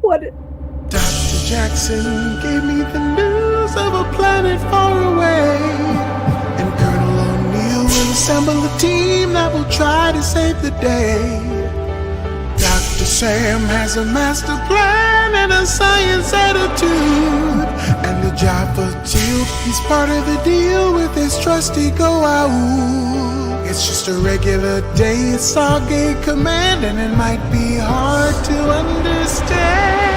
What? Dr. Jackson gave me the news of a planet far away. And Colonel O'Neill will assemble a team that will try to save the day. Dr. Sam has a master plan and a science attitude. And the job for Teal, he's part of the deal with his trusty Go-Out. It's just a regular day at Stargate Command, and it might be hard to understand.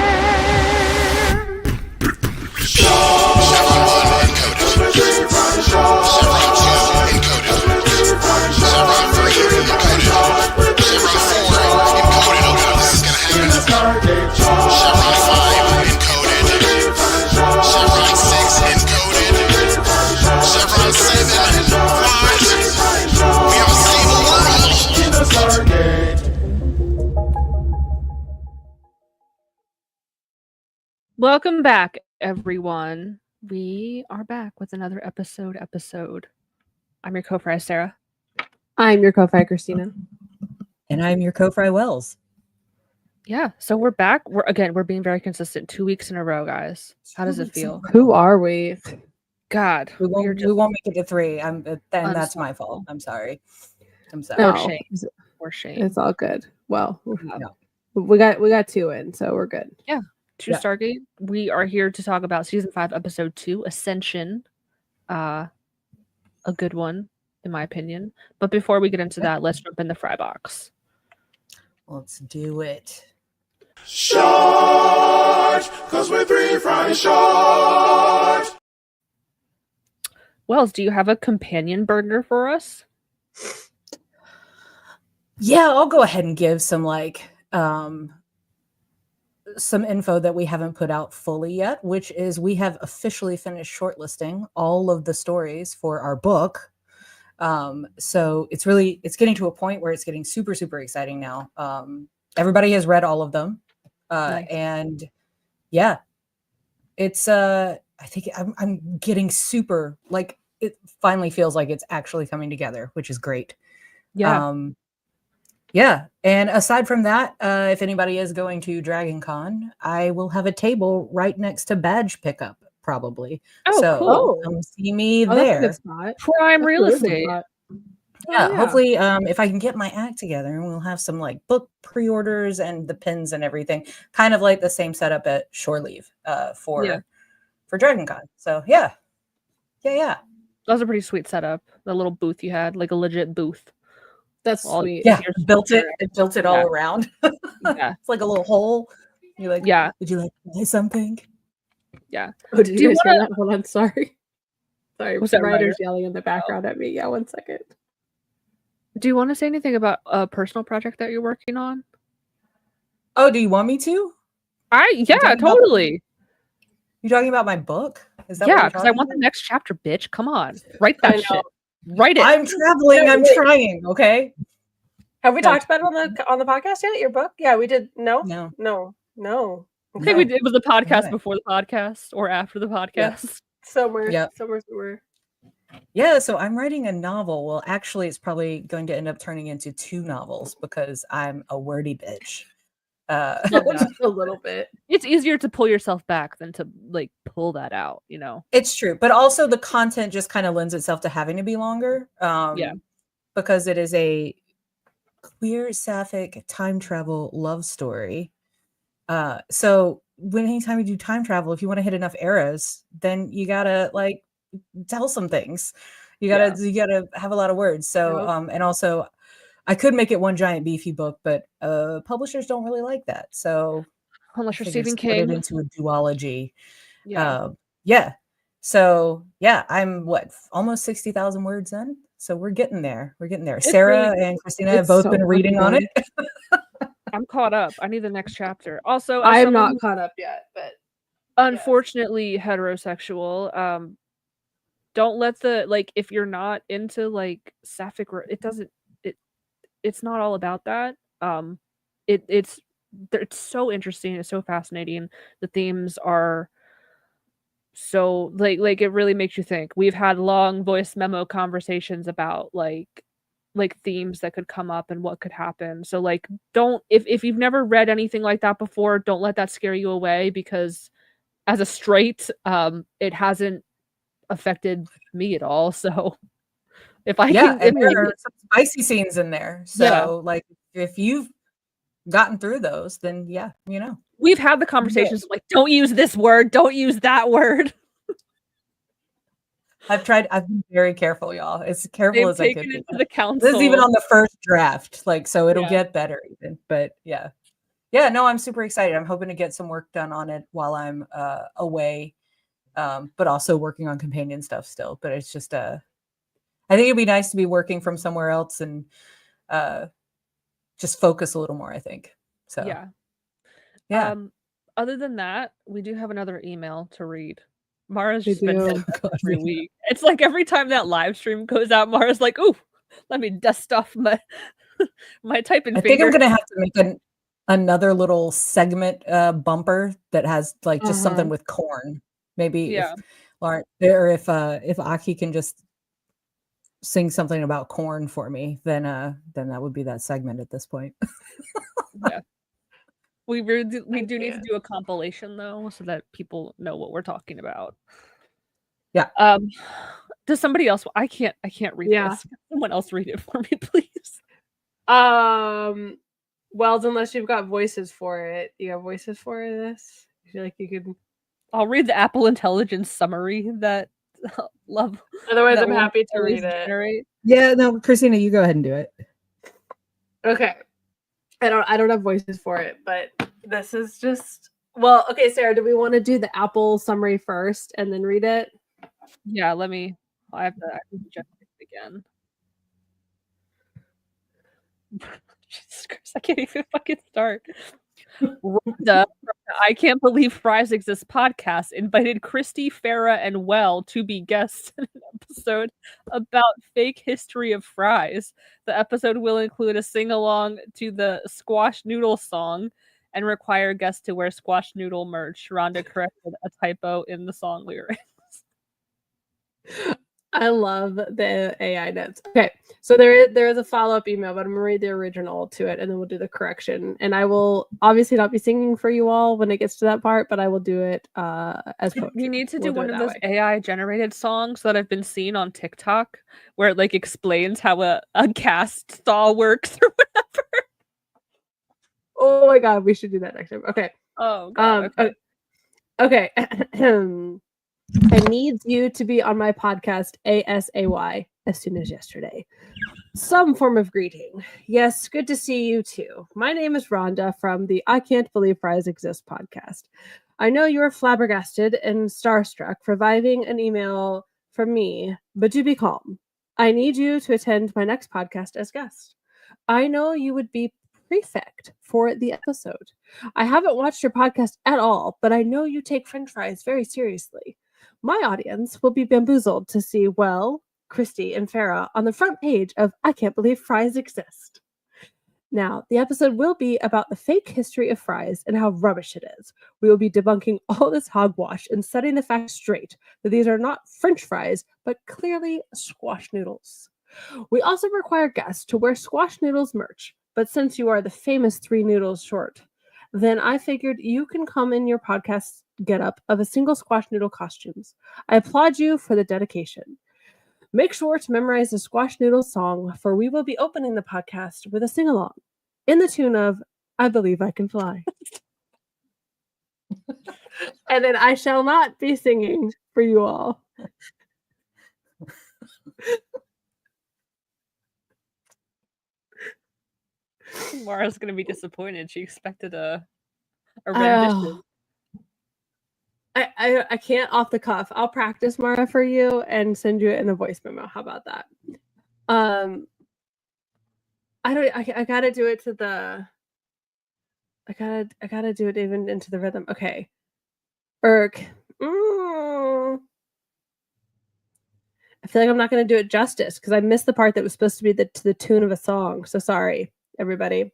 Welcome back, everyone. We are back with another episode. I'm your co-fry, Sarah. I'm your co-fry, Christina. And I'm your co-fry, Wells. Yeah, so we're back. We're being very consistent. 2 weeks in a row, guys. How does it feel? Who are we? God, we won't make it to 3. That's my fault. I'm sorry. No, Or shame. it's all good. Well, we got 2 in, so we're good. Yeah. Stargate. We are here to talk about season 5, episode 2, Ascension. A good one, in my opinion. But before we get into that, let's jump in the fry box. Let's do it. Short, cause we're 3 fries short. Wells, do you have a companion burger for us? Yeah, I'll go ahead and give some some info that we haven't put out fully yet, which is we have officially finished shortlisting all of the stories for our book. So it's getting to a point where it's getting super, super exciting now. Everybody has read all of them. Nice. And yeah, it's, I think I'm getting super, it finally feels like it's actually coming together, which is great. Yeah. Yeah. And aside from that, if anybody is going to Dragon Con, I will have a table right next to badge pickup, probably. Oh, so cool. Come see me there. Prime real estate. Yeah, hopefully if I can get my act together, and we'll have some book pre-orders and the pins and everything, kind of like the same setup at Shore Leave for Dragon Con. So yeah. That was a pretty sweet setup. The little booth you had, like a legit booth. That's sweet. Yeah, built it all around. Yeah. It's like a little hole. You're like, yeah. Would you like to buy something? Yeah. Oh, did you guys hear that? Hold on, sorry. Was that writers yelling in the background at me? Yeah, 1 second. Do you want to say anything about a personal project that you're working on? Oh, do you want me to? Totally. You talking about my book? Is that because I want the next chapter, bitch. Come on. Write that shit. Write it. I'm traveling. I'm trying. Okay. Have we talked about it on the podcast yet? Your book? Yeah, we did. No. I think we did. It was the podcast before the podcast or after the podcast. Somewhere. Yeah, so I'm writing a novel. Well, actually, it's probably going to end up turning into 2 novels because I'm a wordy bitch. A little bit. It's easier to pull yourself back than to pull that out, you know. It's true, but also the content just kind of lends itself to having to be longer. Because it is a queer sapphic time travel love story. So anytime you do time travel, if you want to hit enough eras, then you gotta tell some things. You gotta have a lot of words. So and also I could make it one giant beefy book, but publishers don't really like that. So unless you're Stephen King, put it into a duology. So I'm almost 60,000 words in. So we're getting there. Sarah and Christina have both been reading on it. I'm caught up. I need the next chapter. Also, I'm not caught up yet, but unfortunately heterosexual. Don't let if you're not into sapphic, it's not all about that. It's so interesting. It's so fascinating. The themes are so it really makes you think. We've had long voice memo conversations about like themes that could come up and what could happen. So like don't if you've never read anything like that before, don't let that scare you away, because as a straight, it hasn't affected me at all. So if I Yeah, can and there are some spicy scenes in there. So Yeah. like if you've gotten through those, then yeah, you know. We've had the conversations like, don't use this word, don't use that word. I've been very careful, y'all. As careful They've as I could taken be. it to the council. This is even on the first draft, like, so it'll Yeah. get better even. But yeah. Yeah, no, I'm super excited. I'm hoping to get some work done on it while I'm away, but also working on companion stuff still. But it's just I think it'd be nice to be working from somewhere else and just focus a little more, I think. So yeah. Other than that, we do have another email to read. Mara's We just been do. sending them every week. It's like every time that live stream goes out, Mara's like, "Ooh, let me dust off my my typing I think finger." I'm gonna have to make another little segment bumper that has like just something with corn. Maybe if Lauren or if Aki can just sing something about corn for me, then that would be that segment at this point. Yeah. We do need to do a compilation though, so that people know what we're talking about. Yeah. Does somebody else? I can't read this. Can someone else read it for me, please? Well, unless you've got voices for it. You have voices for this? I feel like you could. I'll read the Apple Intelligence summary that love. Otherwise, that I'm happy to always read it. generate. Yeah, no, Christina, you go ahead and do it. Okay. I don't have voices for it, but this is just okay, Sarah, do we want to do the Apple summary first and then read it? Yeah, let me. I have to generate it again. Jesus Christ, I can't even fucking start. Rhonda from the I Can't Believe Fries Exist podcast invited Christy, Farah, and Well to be guests in an episode about fake history of fries. The episode will include a sing-along to the Squash Noodle song and require guests to wear Squash Noodle merch. Rhonda corrected a typo in the song lyrics. I love the AI notes. Okay, so there is a follow-up email, but I'm gonna read the original to it and then we'll do the correction. And I will obviously not be singing for you all when it gets to that part, but I will do it as poetry. We need to do We'll one it of that those way. AI generated songs that I've been seeing on TikTok where it like explains how a cast saw works or whatever. Oh my god, we should do that next time. Okay. Oh god. Okay. I need you to be on my podcast ASAY as soon as yesterday. Some form of greeting. Yes, good to see you too. My name is Rhonda from the I Can't Believe Fries Exist podcast. I know you're flabbergasted and starstruck for reviving an email from me, but do be calm. I need you to attend my next podcast as guest. I know you would be prefect for the episode. I haven't watched your podcast at all, but I know you take French fries very seriously. My audience will be bamboozled to see, well, Christy and Farah on the front page of I Can't Believe Fries Exist. Now, the episode will be about the fake history of fries and how rubbish it is. We will be debunking all this hogwash and setting the facts straight that these are not French fries, but clearly squash noodles. We also require guests to wear squash noodles merch, but since you are the famous 3 noodles short, then I figured you can come in your podcast getup of a single squash noodle costumes. I applaud you for the dedication. Make sure to memorize the squash noodle song, for we will be opening the podcast with a sing-along in the tune of I Believe I Can Fly. And then I shall not be singing for you all. Mara's gonna be disappointed. She expected a rendition. I can't off the cuff. I'll practice, Mara, for you and send you it in a voice memo. How about that? I gotta do it to the. I gotta do it even into the rhythm. Okay. I feel like I'm not gonna do it justice because I missed the part that was supposed to be to the tune of a song. So sorry, everybody.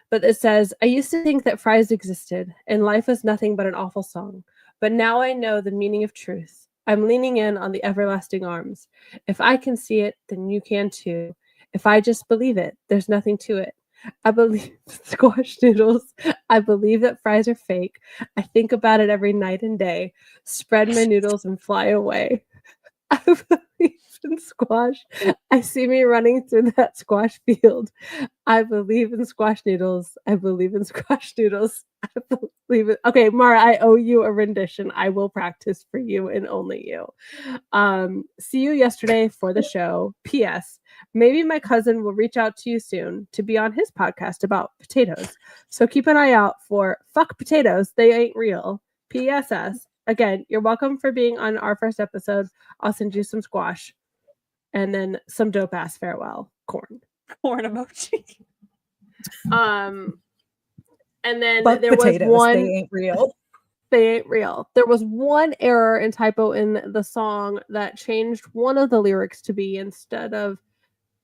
But it says, I used to think that fries existed and life was nothing but an awful song. But now I know the meaning of truth. I'm leaning in on the everlasting arms. If I can see it, then you can too. If I just believe it, there's nothing to it. I believe in squash noodles. I believe that fries are fake. I think about it every night and day. Spread my noodles and fly away. I believe in squash. I see me running through that squash field. I believe in squash noodles. I believe in squash noodles. I believe it. Okay, Mara, I owe you a rendition. I will practice for you and only you. See you yesterday for the show. P.S. Maybe my cousin will reach out to you soon to be on his podcast about potatoes. So keep an eye out for Fuck Potatoes. They Ain't Real. P.S.S. Again, you're welcome for being on our first episode. I'll send you some squash and then some dope ass farewell corn. Corn emoji. And then Fuck there potatoes, was one. they ain't real. They ain't real. There was one error and typo in the song that changed one of the lyrics to be instead of,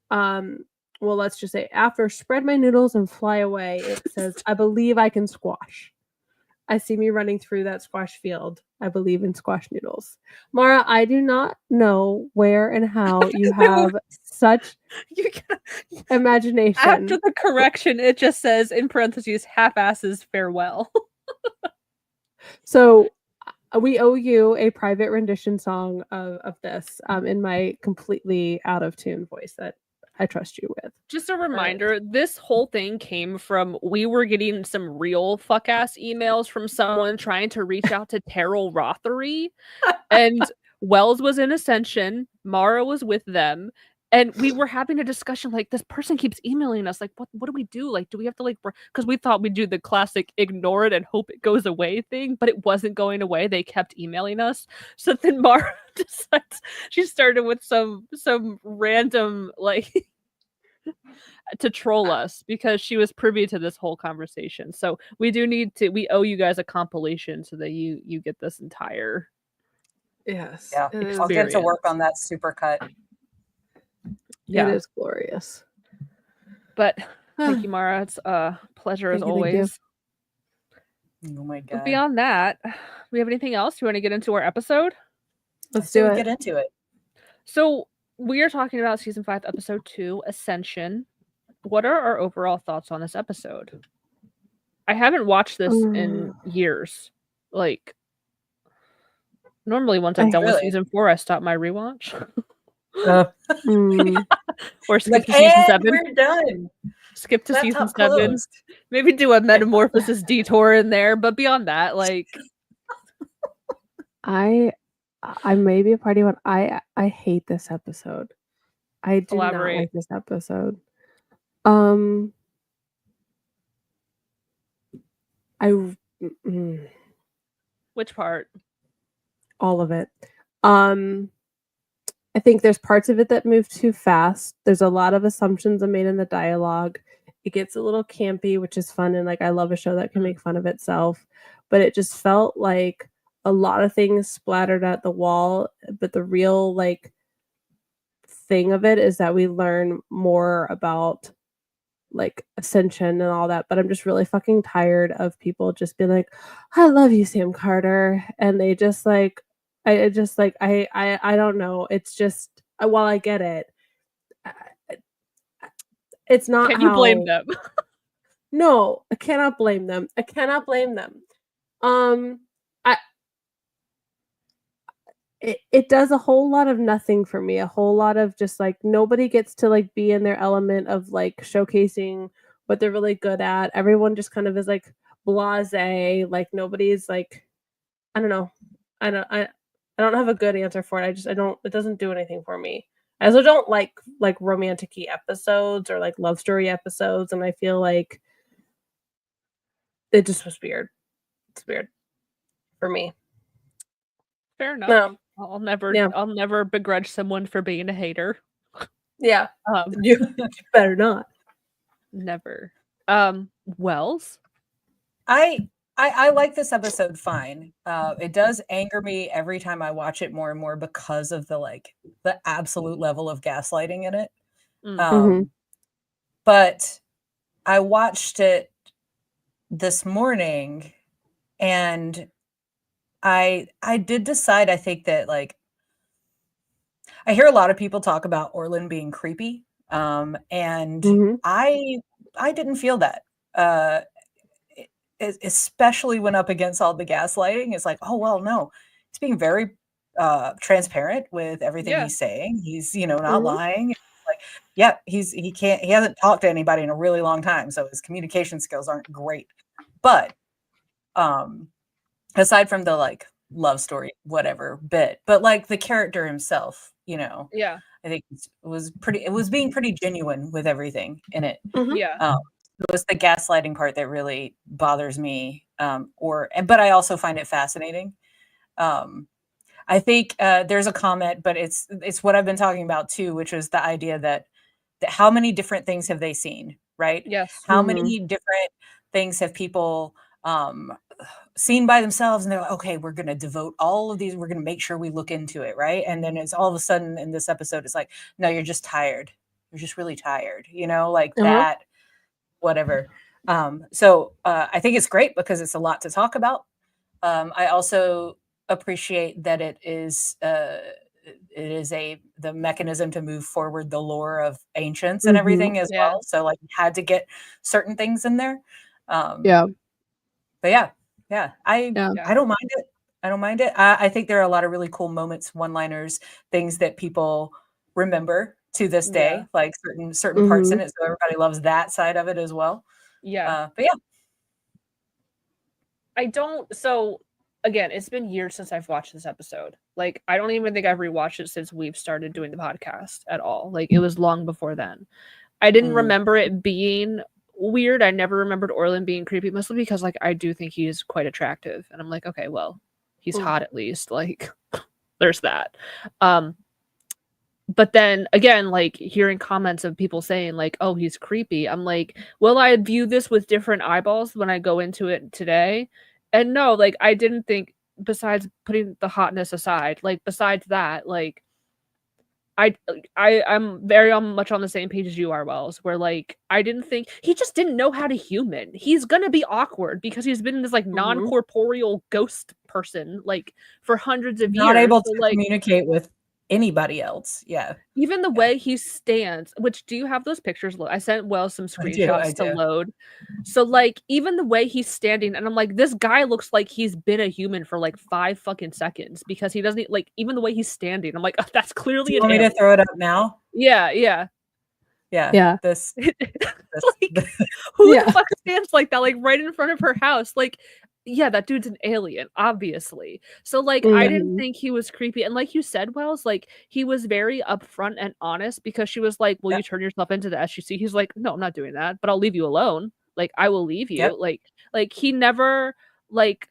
well, let's just say after spread my noodles and fly away, it says, I believe I can squash. I see me running through that squash field. I believe in squash noodles. Mara, I do not know where and how you have such imagination. After the correction, it just says in parentheses, half-asses farewell. So we owe you a private rendition song of this in my completely out of tune voice that I trust you with. Just a reminder, this whole thing came from, we were getting some real fuck-ass emails from someone trying to reach out to Terrell Rothery, and Wells was in Ascension, Mara was with them, and we were having a discussion like, this person keeps emailing us, like, what do we do? Like, do we have to like, because we thought we'd do the classic ignore it and hope it goes away thing, but it wasn't going away. They kept emailing us. So then Mara decides, she started with some random, like, to troll us because she was privy to this whole conversation. So we owe you guys a compilation so that you get this entire Yes. Yeah, I'll get to work on that supercut. Yeah. It is glorious. But thank you, Mara. It's a pleasure as always. Oh my god. But beyond that, we have anything else? You want to get into our episode? Let's do it. Get into it. So we are talking about season 5, episode 2, Ascension. What are our overall thoughts on this episode? I haven't watched this in years. Like, normally once I'm done with season 4, I stop my rewatch. Or skip to season 7. We're done. Skip to season 7. Maybe do a metamorphosis detour in there, but beyond that, like, I may be a party one. I hate this episode. I do not like this episode. Which part? All of it. I think there's parts of it that move too fast. There's a lot of assumptions made in the dialogue. It gets a little campy, which is fun, and like I love a show that can make fun of itself. But it just felt like a lot of things splattered at the wall. But the real like thing of it is that we learn more about like Ascension and all that. But I'm just really fucking tired of people just being like, I love you, Sam Carter. And they just like, I don't know. It's just, while I get it, it's not. Can you blame them? No, I cannot blame them. It does a whole lot of nothing for me. A whole lot of just like nobody gets to like be in their element of like showcasing what they're really good at. Everyone just kind of is like blasé. Like nobody's like, I don't know. I don't have a good answer for it. It doesn't do anything for me. I also don't like romantic-y episodes or like love story episodes, and I feel like it just was weird. It's weird for me. Fair enough. No. I'll never begrudge someone for being a hater. Yeah. You better not. Never. Wells? I like this episode fine. It does anger me every time I watch it more and more because of the absolute level of gaslighting in it. But I watched it this morning and I did decide, I think that like, I hear a lot of people talk about Orlin being creepy. And Mhm. I didn't feel that. Especially when up against all the gaslighting, it's like, oh well, no, he's being very transparent with everything Yeah. he's saying. He's, you know, not Mhm. lying. Like, yeah, he hasn't talked to anybody in a really long time, so his communication skills aren't great. But aside from the like love story, whatever bit, but like the character himself, you know, Yeah. I think it was being pretty genuine with everything in it. Mhm. Yeah. It was the gaslighting part that really bothers me, but I also find it fascinating. Um, I think there's a comment, but it's what I've been talking about too, which is the idea that how many different things have they seen, right? Yes. How Mhm. many different things have people um, seen by themselves, and they're like, okay, we're going to devote all of these, we're going to make sure we look into it, right? And then it's all of a sudden in this episode, it's like, no, you're just tired. You're just really tired, you know, like Uh-huh. that, whatever. So I think it's great because it's a lot to talk about. I also appreciate that it is the mechanism to move forward the lore of ancients and Mhm. everything as Yeah. well. So like had to get certain things in there. Um, Yeah. but yeah, Yeah. Yeah. I don't mind it. I don't mind it. I think there are a lot of really cool moments, one-liners, things that people remember to this Yeah. day, like certain parts in Mhm. it. So everybody loves that side of it as well. Yeah. But yeah, I don't. So again, it's been years since I've watched this episode. Like, I don't even think I've rewatched it since we've started doing the podcast at all. Like, it was long before then. I didn't Mm. remember it being weird. I never remembered Orlin being creepy, mostly because like I do think he's quite attractive, and I'm like, okay, well, he's Mm. hot at least. Like, there's that. Um, but then again, like hearing comments of people saying like, "Oh, he's creepy." I'm like, "Will I view this with different eyeballs when I go into it today?" And no, like I didn't think besides putting the hotness aside, like besides that, like I'm very much on the same page as you are, Wells, where like I didn't think he just didn't know how to human. He's gonna be awkward because he's been this like Mhm. non-corporeal ghost person like for hundreds of Not years. able So to like communicate with anybody else. Yeah, even the yeah. way he stands, which do you have those pictures? I sent Wells some I screenshots to do. load. So like even the way he's standing, and I'm like, this guy looks like he's been a human for like 5 fucking seconds because he doesn't like even the way he's standing. I'm like, oh, that's Do clearly you an want me to alien. throw it up now? Yeah, yeah. Yeah, Yeah. this Like, who Yeah. the fuck stands like that, like right in front of her house? Like, yeah, that dude's an alien, obviously. So, like, I didn't Mhm. think he was creepy. And like you said, Wells, like he was very upfront and honest because she was like, "Will Yep, you turn yourself into the SGC?" He's like, "No, I'm not doing that, but I'll leave you alone. Like, I will leave yep. you." Like he never like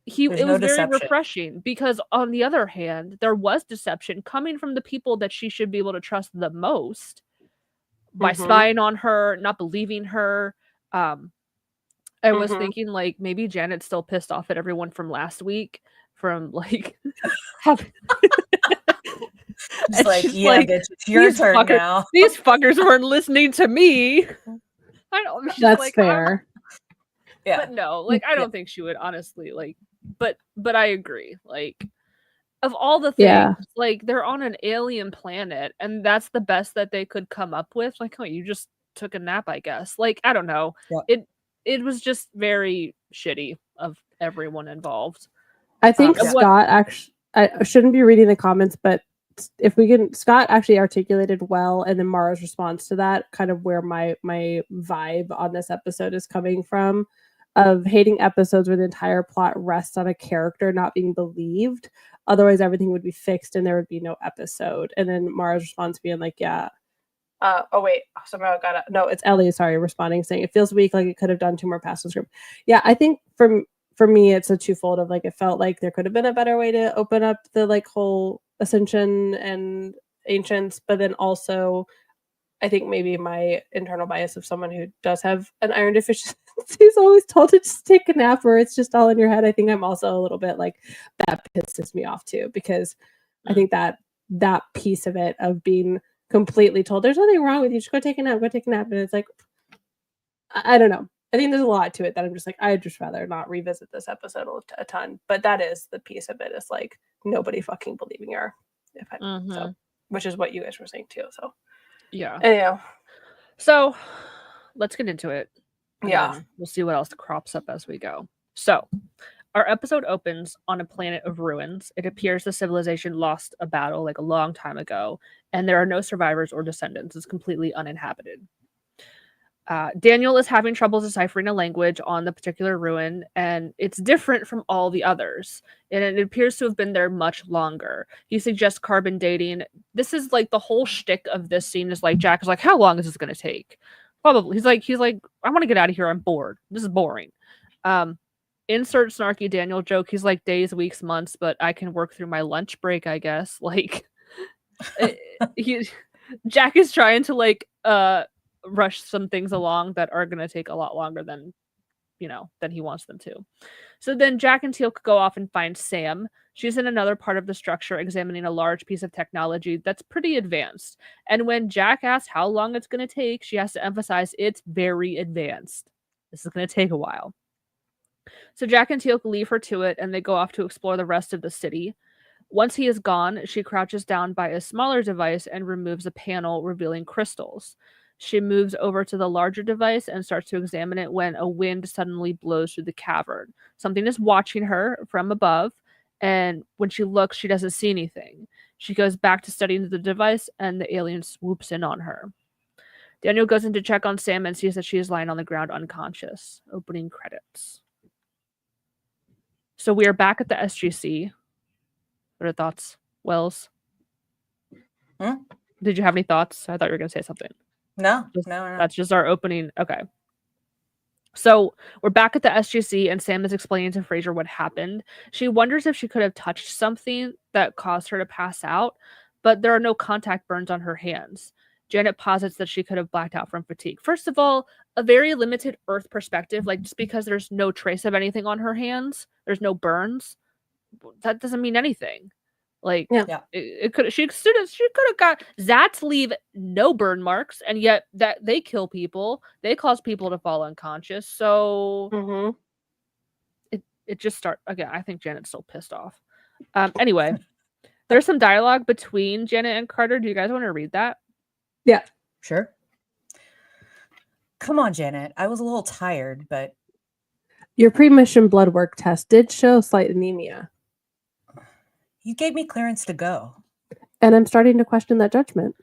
There's it no was very deception. refreshing because on the other hand, there was deception coming from the people that she should be able to trust the most by Mhm. spying on her, not believing her. Um, I was Mhm. thinking like maybe Janet's still pissed off at everyone from last week from like having Just and like, she's yeah, like, bitch, it's your turn now. these fuckers weren't listening to me. I don't she's That's like, fair. Yeah, but no, like I yeah. don't think she would honestly like but I agree. Like of all the Yeah. things, like they're on an alien planet and that's the best that they could come up with. Like, oh, you just took a nap, I guess. Like, I don't know. Yep. It was just very shitty of everyone involved. I think Yeah. What Scott actually, I shouldn't be reading the comments, but if we can, Scott actually articulated well, and then Mara's response to that, kind of where my vibe on this episode is coming from, of hating episodes where the entire plot rests on a character not being believed. Otherwise, everything would be fixed and there would be no episode. And then Mara's response being like, "Yeah." Oh wait, somehow I got it. No, it's Ellie. Sorry, responding saying it feels weak, like it could have done 2 more passes in script. Yeah, I think for me, it's a twofold of like it felt like there could have been a better way to open up the like whole Ascension and Ancients, but then also I think maybe my internal bias of someone who does have an iron deficiency is always told to just take a nap or it's just all in your head. I think I'm also a little bit like that pisses me off too because I think that piece of it of being completely told there's nothing wrong with you, just go take a nap, and it's like I don't know. I think there's a lot to it that I'm just like, I'd just rather not revisit this episode a ton. But that is the piece of it is like nobody fucking believing her. So, which is what you guys were saying too. So Yeah. Anyhow. So let's get into it. Yeah. Then we'll see what else crops up as we go. So our episode opens on a planet of ruins. It appears the civilization lost a battle like a long time ago, and there are no survivors or descendants. It's completely uninhabited. Daniel is having trouble deciphering a language on the particular ruin, and it's different from all the others. And it appears to have been there much longer. He suggests carbon dating. This is like the whole shtick of this scene is like Jack is like, how long is this going to take? Probably. He's like, I want to get out of here. I'm bored. This is boring. Insert snarky Daniel joke. He's like days, weeks, months, but I can work through my lunch break, I guess. Like, Jack is trying to like rush some things along that are going to take a lot longer than he wants them to. So then Jack and Teal go off and find Sam. She's in another part of the structure examining a large piece of technology that's pretty advanced. And when Jack asks how long it's going to take, she has to emphasize it's very advanced. This is going to take a while. So Jack and Teal leave her to it, and they go off to explore the rest of the city. Once he is gone, she crouches down by a smaller device and removes a panel revealing crystals. She moves over to the larger device and starts to examine it when a wind suddenly blows through the cavern. Something is watching her from above, and when she looks, she doesn't see anything. She goes back to studying the device, and the alien swoops in on her. Daniel goes in to check on Sam and sees that she is lying on the ground unconscious. Opening credits. So we are back at the SGC. What are thoughts, Wells? Did you have any thoughts? I thought you were going to say something. No. That's just our opening. Okay. So we're back at the SGC, and Sam is explaining to Frasier what happened. She wonders if she could have touched something that caused her to pass out, but there are no contact burns on her hands. Janet posits that she could have blacked out from fatigue. First of all, a very limited Earth perspective, like just because there's no trace of anything on her hands, there's no burns, that doesn't mean anything. Like, it could she could have got Zats leave no burn marks, and yet that they kill people, they cause people to fall unconscious. So it just start again. I think Janet's still pissed off. Anyway, there's some dialogue between Janet and Carter. Do you guys want to read that? Yeah, sure. Come on, Janet. I was a little tired, but your pre-mission blood work test did show slight anemia. You gave me clearance to go. And I'm starting to question that judgment.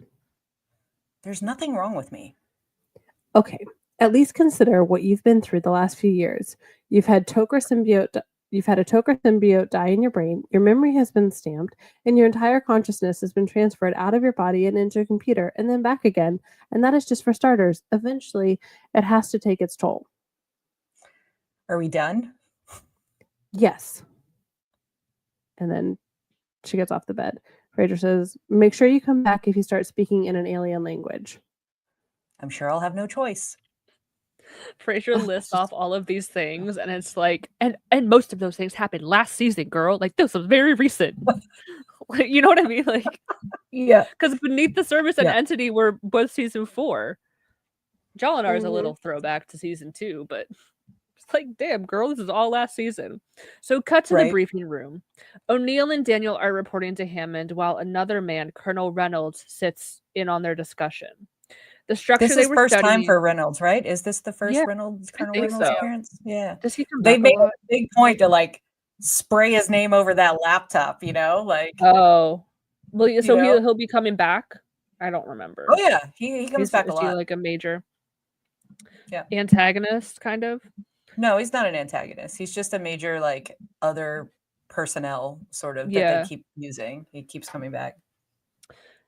There's nothing wrong with me. Okay, at least consider what you've been through the last few years. You've had a Toker symbiote die in your brain, your memory has been stamped, and your entire consciousness has been transferred out of your body and into a computer, and then back again. And that is just for starters. Eventually, it has to take its toll. Are we done? Yes. And then she gets off the bed. Frasier says, make sure you come back if you start speaking in an alien language. I'm sure I'll have no choice. Frasier lists off all of these things, and it's like, and most of those things happened last season, girl. Like, this was very recent. Like, you know what I mean? Like, yeah. Because Beneath the Surface and Entity were both season 4. Jolinar is a little throwback to season 2, but it's like, damn, girl, this is all last season. So cut to the briefing room. O'Neill and Daniel are reporting to Hammond, while another man, Colonel Reynolds, sits in on their discussion. The structure this they is were first studying... time for Reynolds, right? Is this the first Colonel Reynolds appearance? Yeah. Does he come they back made a big point to like spray his name over that laptop, you know, like. Oh, well, so he'll be coming back. I don't remember. Oh yeah, he comes back a lot. Is he like a major Yeah. Antagonist, kind of? No, he's not an antagonist. He's just a major, like, other personnel sort of that they keep using. He keeps coming back.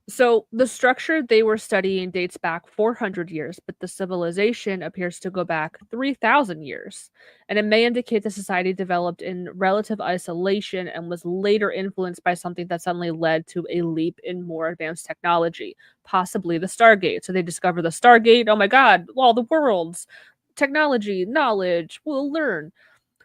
So the structure they were studying dates back 400 years, but the civilization appears to go back 3,000 years. And it may indicate the society developed in relative isolation and was later influenced by something that suddenly led to a leap in more advanced technology, possibly the Stargate. So they discover the Stargate. Oh my God, all the worlds, technology, knowledge, we'll learn.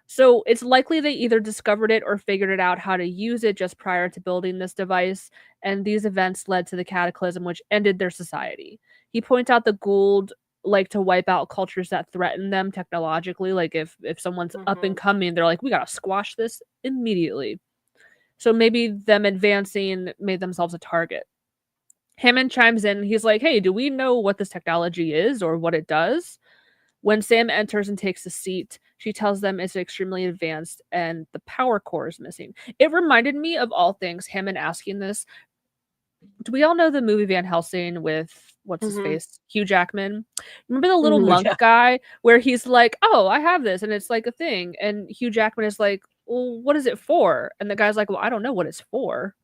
So it's likely they either discovered it or figured it out how to use it just prior to building this device, and these events led to the cataclysm, which ended their society. He points out the Goa'uld like to wipe out cultures that threaten them technologically. Like if someone's up and coming, they're like, we gotta squash this immediately. So maybe them advancing made themselves a target. Hammond chimes in. He's like, hey, do we know what this technology is or what it does? When Sam enters and takes a seat, she tells them it's extremely advanced and the power core is missing. It reminded me of all things, Hammond asking this. Do we all know the movie Van Helsing with what's his face? Hugh Jackman. Remember the little monk guy where he's like, oh, I have this and it's like a thing. And Hugh Jackman is like, well, what is it for? And the guy's like, well, I don't know what it's for,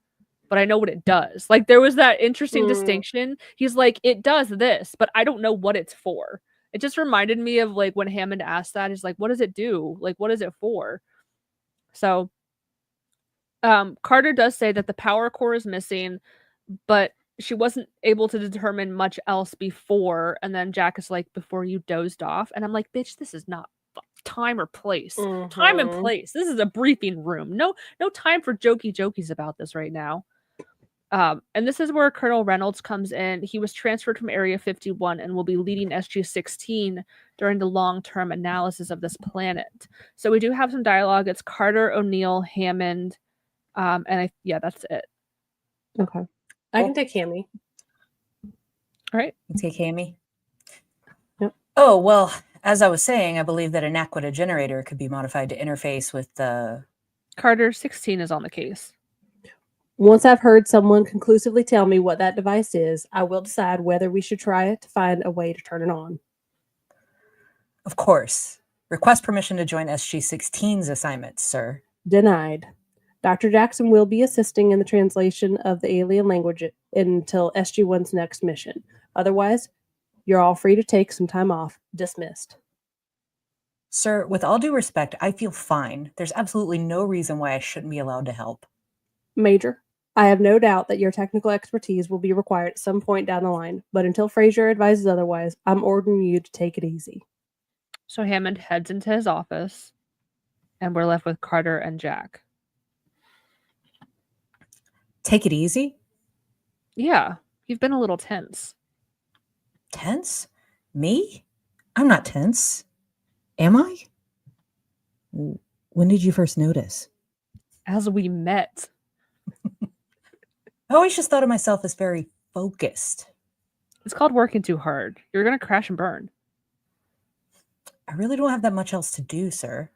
but I know what it does. Like there was that interesting distinction. He's like, it does this, but I don't know what it's for. It just reminded me of like when Hammond asked that, he's like, what does it do? Like, what is it for? So Carter does say that the power core is missing, but she wasn't able to determine much else before. And then Jack is like, before you dozed off. And I'm like, bitch, this is not time or place. Time and place. This is a briefing room. No time for jokies about this right now. And this is where Colonel Reynolds comes in. He was transferred from Area 51 and will be leading SG-16 during the long-term analysis of this planet. So we do have some dialogue. It's Carter, O'Neill, Hammond, and that's it. Okay. I can take Hammy. All right. Take Hammy. Yep. Oh, well, as I was saying, I believe that an Aquita generator could be modified to interface with the... Carter 16 is on the case. Once I've heard someone conclusively tell me what that device is, I will decide whether we should try it to find a way to turn it on. Of course. Request permission to join SG-16's assignments, sir. Denied. Dr. Jackson will be assisting in the translation of the alien language until SG-1's next mission. Otherwise, you're all free to take some time off. Dismissed. Sir, with all due respect, I feel fine. There's absolutely no reason why I shouldn't be allowed to help. Major, I have no doubt that your technical expertise will be required at some point down the line, but until Fraser advises otherwise, I'm ordering you to take it easy. So Hammond heads into his office, and we're left with Carter and Jack. Take it easy? Yeah, you've been a little tense. Tense? Me? I'm not tense. Am I? When did you first notice? As we met. I always just thought of myself as very focused. It's called working too hard. You're going to crash and burn. I really don't have that much else to do, sir.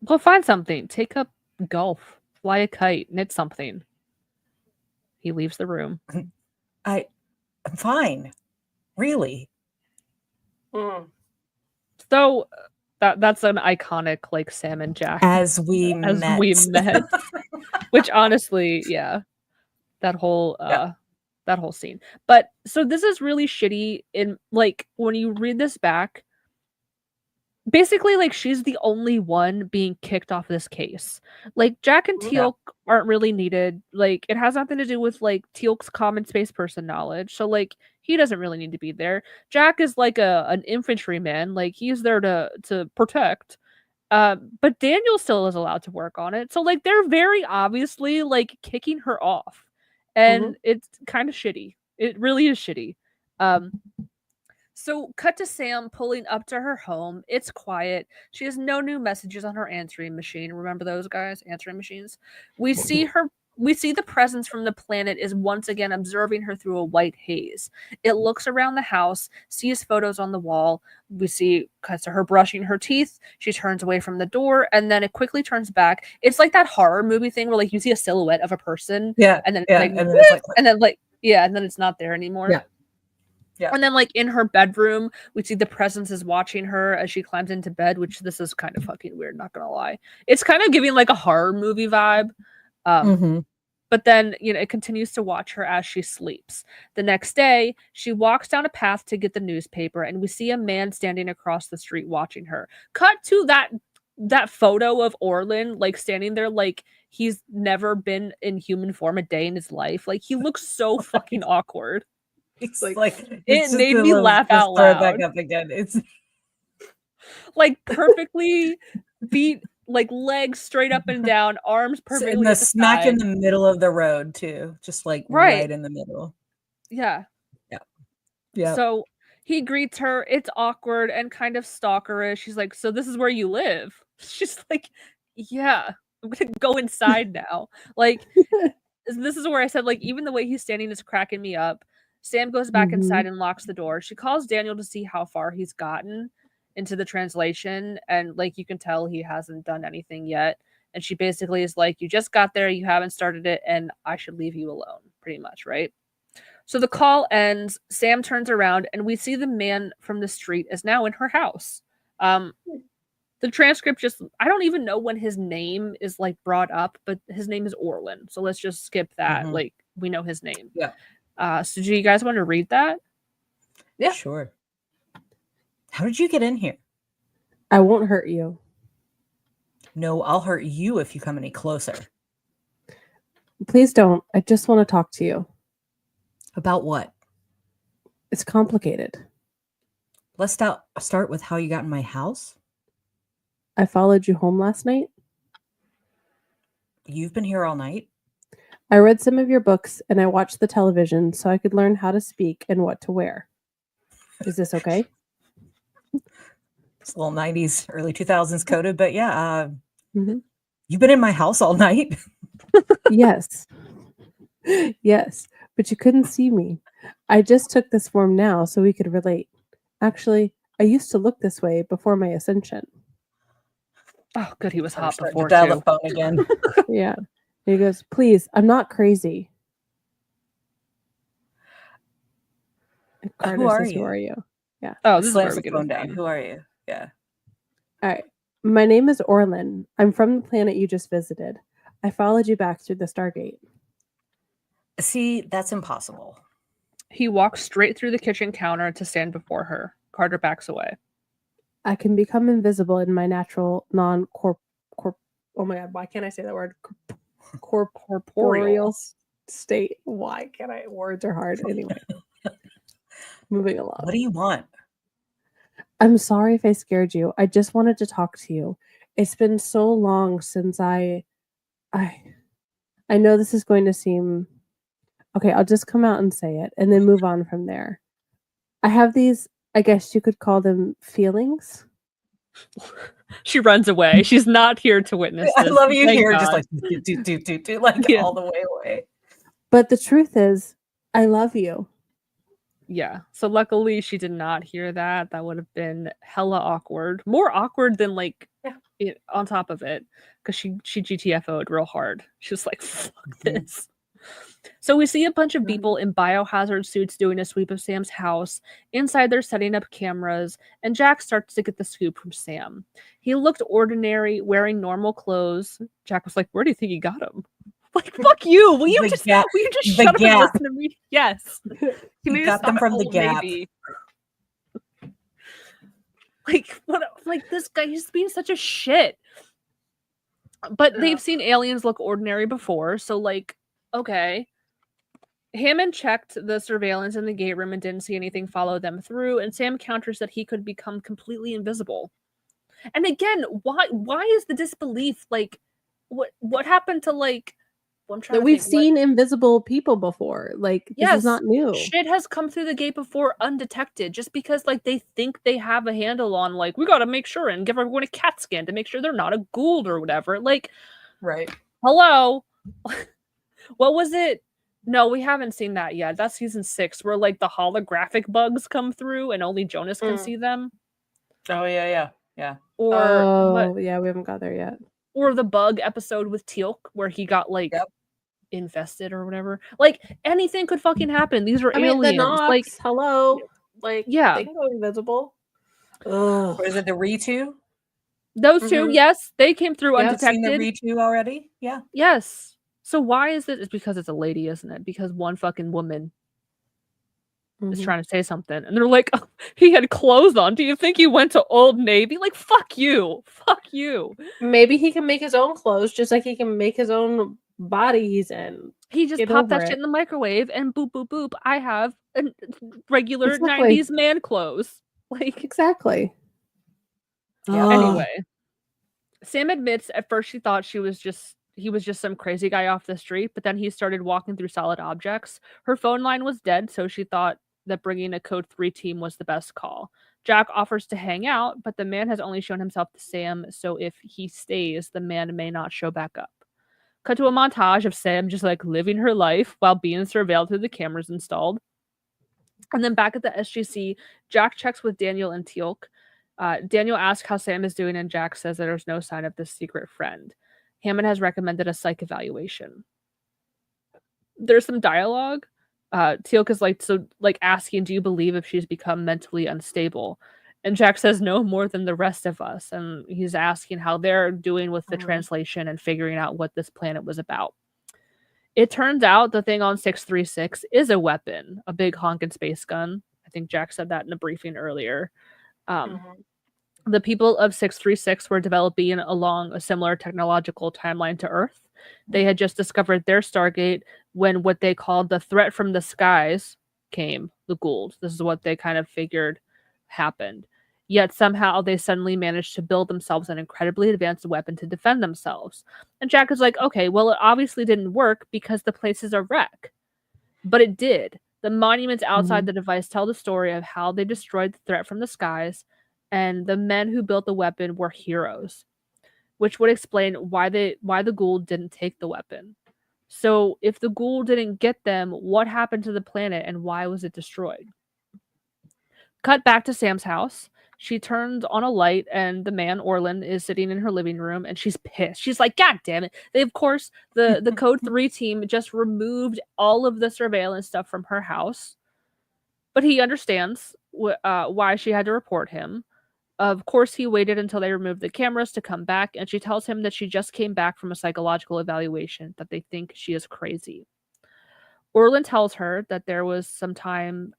Well, find something. Take up golf. Fly a kite. Knit something. He leaves the room. I'm fine. Really. So that's an iconic like Sam and Jack. As we met. Which honestly, yeah. That whole scene. But so this is really shitty in like when you read this back, basically like she's the only one being kicked off this case. Like Jack and Teal'c aren't really needed. Like it has nothing to do with like Teal'c's common space person knowledge. So like he doesn't really need to be there. Jack is like an infantryman. Like he's there to protect. But Daniel still is allowed to work on it. So like they're very obviously like kicking her off. And it's kind of shitty. It really is shitty. So cut to Sam pulling up to her home. It's quiet. She has no new messages on her answering machine. Remember those guys? Answering machines. We see the presence from the planet is once again observing her through a white haze. It looks around the house, sees photos on the wall. We see cuts to her brushing her teeth. She turns away from the door, and then it quickly turns back. It's like that horror movie thing where like you see a silhouette of a person, and then and then it's not there anymore. Yeah. And then like in her bedroom, we see the presence is watching her as she climbs into bed, which this is kind of fucking weird, not gonna lie. It's kind of giving like a horror movie vibe. But then, it continues to watch her as she sleeps. The next day, she walks down a path to get the newspaper, and we see a man standing across the street watching her. Cut to that photo of Orlin, like standing there like he's never been in human form a day in his life. Like he looks so fucking awkward. It's like it made me laugh out loud. Back up again. It's like perfectly feet, like legs straight up and down, arms perfectly in the smack in the middle of the road too, just like right in the middle. Yeah. Yeah. So he greets her. It's awkward and kind of stalkerish. He's like, "So this is where you live?" She's like, "Yeah, I'm gonna go inside now." Like, this is where I said, like, even the way he's standing is cracking me up. Sam goes back inside and locks the door. She calls Daniel to see how far he's gotten into the translation, and like you can tell he hasn't done anything yet. And she basically is like, you just got there, you haven't started it, and I should leave you alone, pretty much, right? So the call ends, Sam turns around, and we see the man from the street is now in her house. The transcript just, I don't even know when his name is like brought up, but his name is Orlin. So let's just skip that. Like, we know his name. Yeah. So do you guys want to read that? Yeah. Sure. How did you get in here? I won't hurt you. No, I'll hurt you if you come any closer. Please don't. I just want to talk to you. About what? It's complicated. Let's start with how you got in my house. I followed you home last night. You've been here all night? I read some of your books and I watched the television so I could learn how to speak and what to wear. Is this okay? It's a little 90s, early 2000s coded, but yeah. You've been in my house all night? Yes. Yes, but you couldn't see me. I just took this form now so we could relate. Actually, I used to look this way before my ascension. Oh, good. He was hot before, dial too. the phone again. Yeah. He goes, please, I'm not crazy. Carter says, who are you? Yeah. Oh, this is where Slams we the get phone it down. from. Who are you? Yeah. All right. My name is Orlin. I'm from the planet you just visited. I followed you back through the Stargate. See, that's impossible. He walks straight through the kitchen counter to stand before her. Carter backs away. I can become invisible in my natural oh my god, why can't I say that word? Corporeal state. Why can't I? Words are hard. Anyway. Moving along. What do you want? I'm sorry if I scared you. I just wanted to talk to you. It's been so long since I know this is going to seem okay, I'll just come out and say it and then move on from there. I have these, I guess you could call them feelings. She runs away. She's not here to witness this. I love you Thank here, God. just like do, like Yeah. all the way away. But the truth is, I love you. Yeah. So luckily she did not hear that. That would have been hella awkward. More awkward than like on top of it. Because she GTFO'd real hard. She was like, fuck this. So we see a bunch of people in biohazard suits doing a sweep of Sam's house. Inside, they're setting up cameras, and Jack starts to get the scoop from Sam. He looked ordinary, wearing normal clothes. Jack was like, where do you think he got them? Like, fuck you. Will you just shut up and listen to me? Yes. He got them from the Gap. Maybe. Like, what? Like, this guy, he's being such a shit. But they've seen aliens look ordinary before, so like, okay. Hammond checked the surveillance in the gate room and didn't see anything follow them through, and Sam counters that he could become completely invisible. And again, why is the disbelief? Like, what happened to like We've seen invisible people before. Like, this is not new. Shit has come through the gate before undetected, just because like they think they have a handle on like, we gotta make sure and give everyone a CAT scan to make sure they're not a Gould or whatever. Like, right. Hello. What was it? No, we haven't seen that yet. That's season 6, where like the holographic bugs come through and only Jonas can see them. Oh yeah. Or yeah, we haven't got there yet. Or the bug episode with Teal'c, where he got like infested or whatever. Like anything could fucking happen. These are aliens. The Nox, like hello. Like yeah, they can go invisible. Or is it the Ritu? Those two, yes, they came through undetected. Seen the Ritu already? Yeah. Yes. So why is it? It's because it's a lady, isn't it? Because one fucking woman is trying to say something, and they're like, oh, he had clothes on. Do you think he went to Old Navy? Like, fuck you. Maybe he can make his own clothes, just like he can make his own body he's in. He just popped that shit in the microwave, and boop, boop, boop. I have a regular 90s man clothes. Like, exactly. Yeah. Anyway, Sam admits at first she thought he was just some crazy guy off the street, but then he started walking through solid objects. Her phone line was dead, so she thought that bringing a Code 3 team was the best call. Jack offers to hang out, but the man has only shown himself to Sam, so if he stays, the man may not show back up. Cut to a montage of Sam just like living her life while being surveilled through the cameras installed. And then back at the SGC, Jack checks with Daniel and Teal'c. Daniel asks how Sam is doing, and Jack says that there's no sign of this secret friend. Hammond has recommended a psych evaluation. There's some dialogue. Teal'c is asking, do you believe if she's become mentally unstable? And Jack says no more than the rest of us. And he's asking how they're doing with the translation and figuring out what this planet was about. It turns out the thing on 636 is a weapon, a big honkin' space gun. I think Jack said that in a briefing earlier. The people of 636 were developing along a similar technological timeline to Earth. They had just discovered their Stargate when what they called the threat from the skies came, the Gould. This is what they kind of figured happened. Yet somehow they suddenly managed to build themselves an incredibly advanced weapon to defend themselves. And Jack is like, okay, well, it obviously didn't work because the place is a wreck. But it did. The monuments outside the device tell the story of how they destroyed the threat from the skies, and the men who built the weapon were heroes, which would explain why the Gould didn't take the weapon. So if the Gould didn't get them, what happened to the planet and why was it destroyed? Cut back to Sam's house. She turns on a light, and the man, Orlin, is sitting in her living room, and she's pissed. She's like, God damn it. They, of course, the Code 3 team just removed all of the surveillance stuff from her house. But he understands why she had to report him. Of course, he waited until they removed the cameras to come back, and she tells him that she just came back from a psychological evaluation, that they think she is crazy. Orlin tells her that there was some time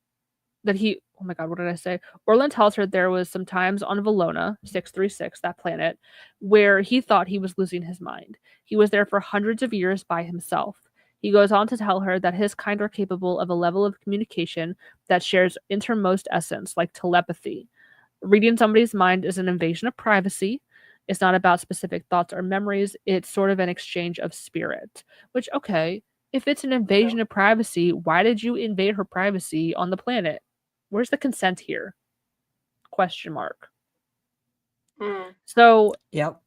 that he... Oh my god, what did I say? Orlin tells her there was some times on Valona, 636, that planet, where he thought he was losing his mind. He was there for hundreds of years by himself. He goes on to tell her that his kind are capable of a level of communication that shares innermost essence, like telepathy. Reading somebody's mind is an invasion of privacy. It's not about specific thoughts or memories. It's sort of an exchange of spirit. Which, okay, if it's an invasion of privacy, why did you invade her privacy on the planet? Where's the consent here? Question mark. So, yep.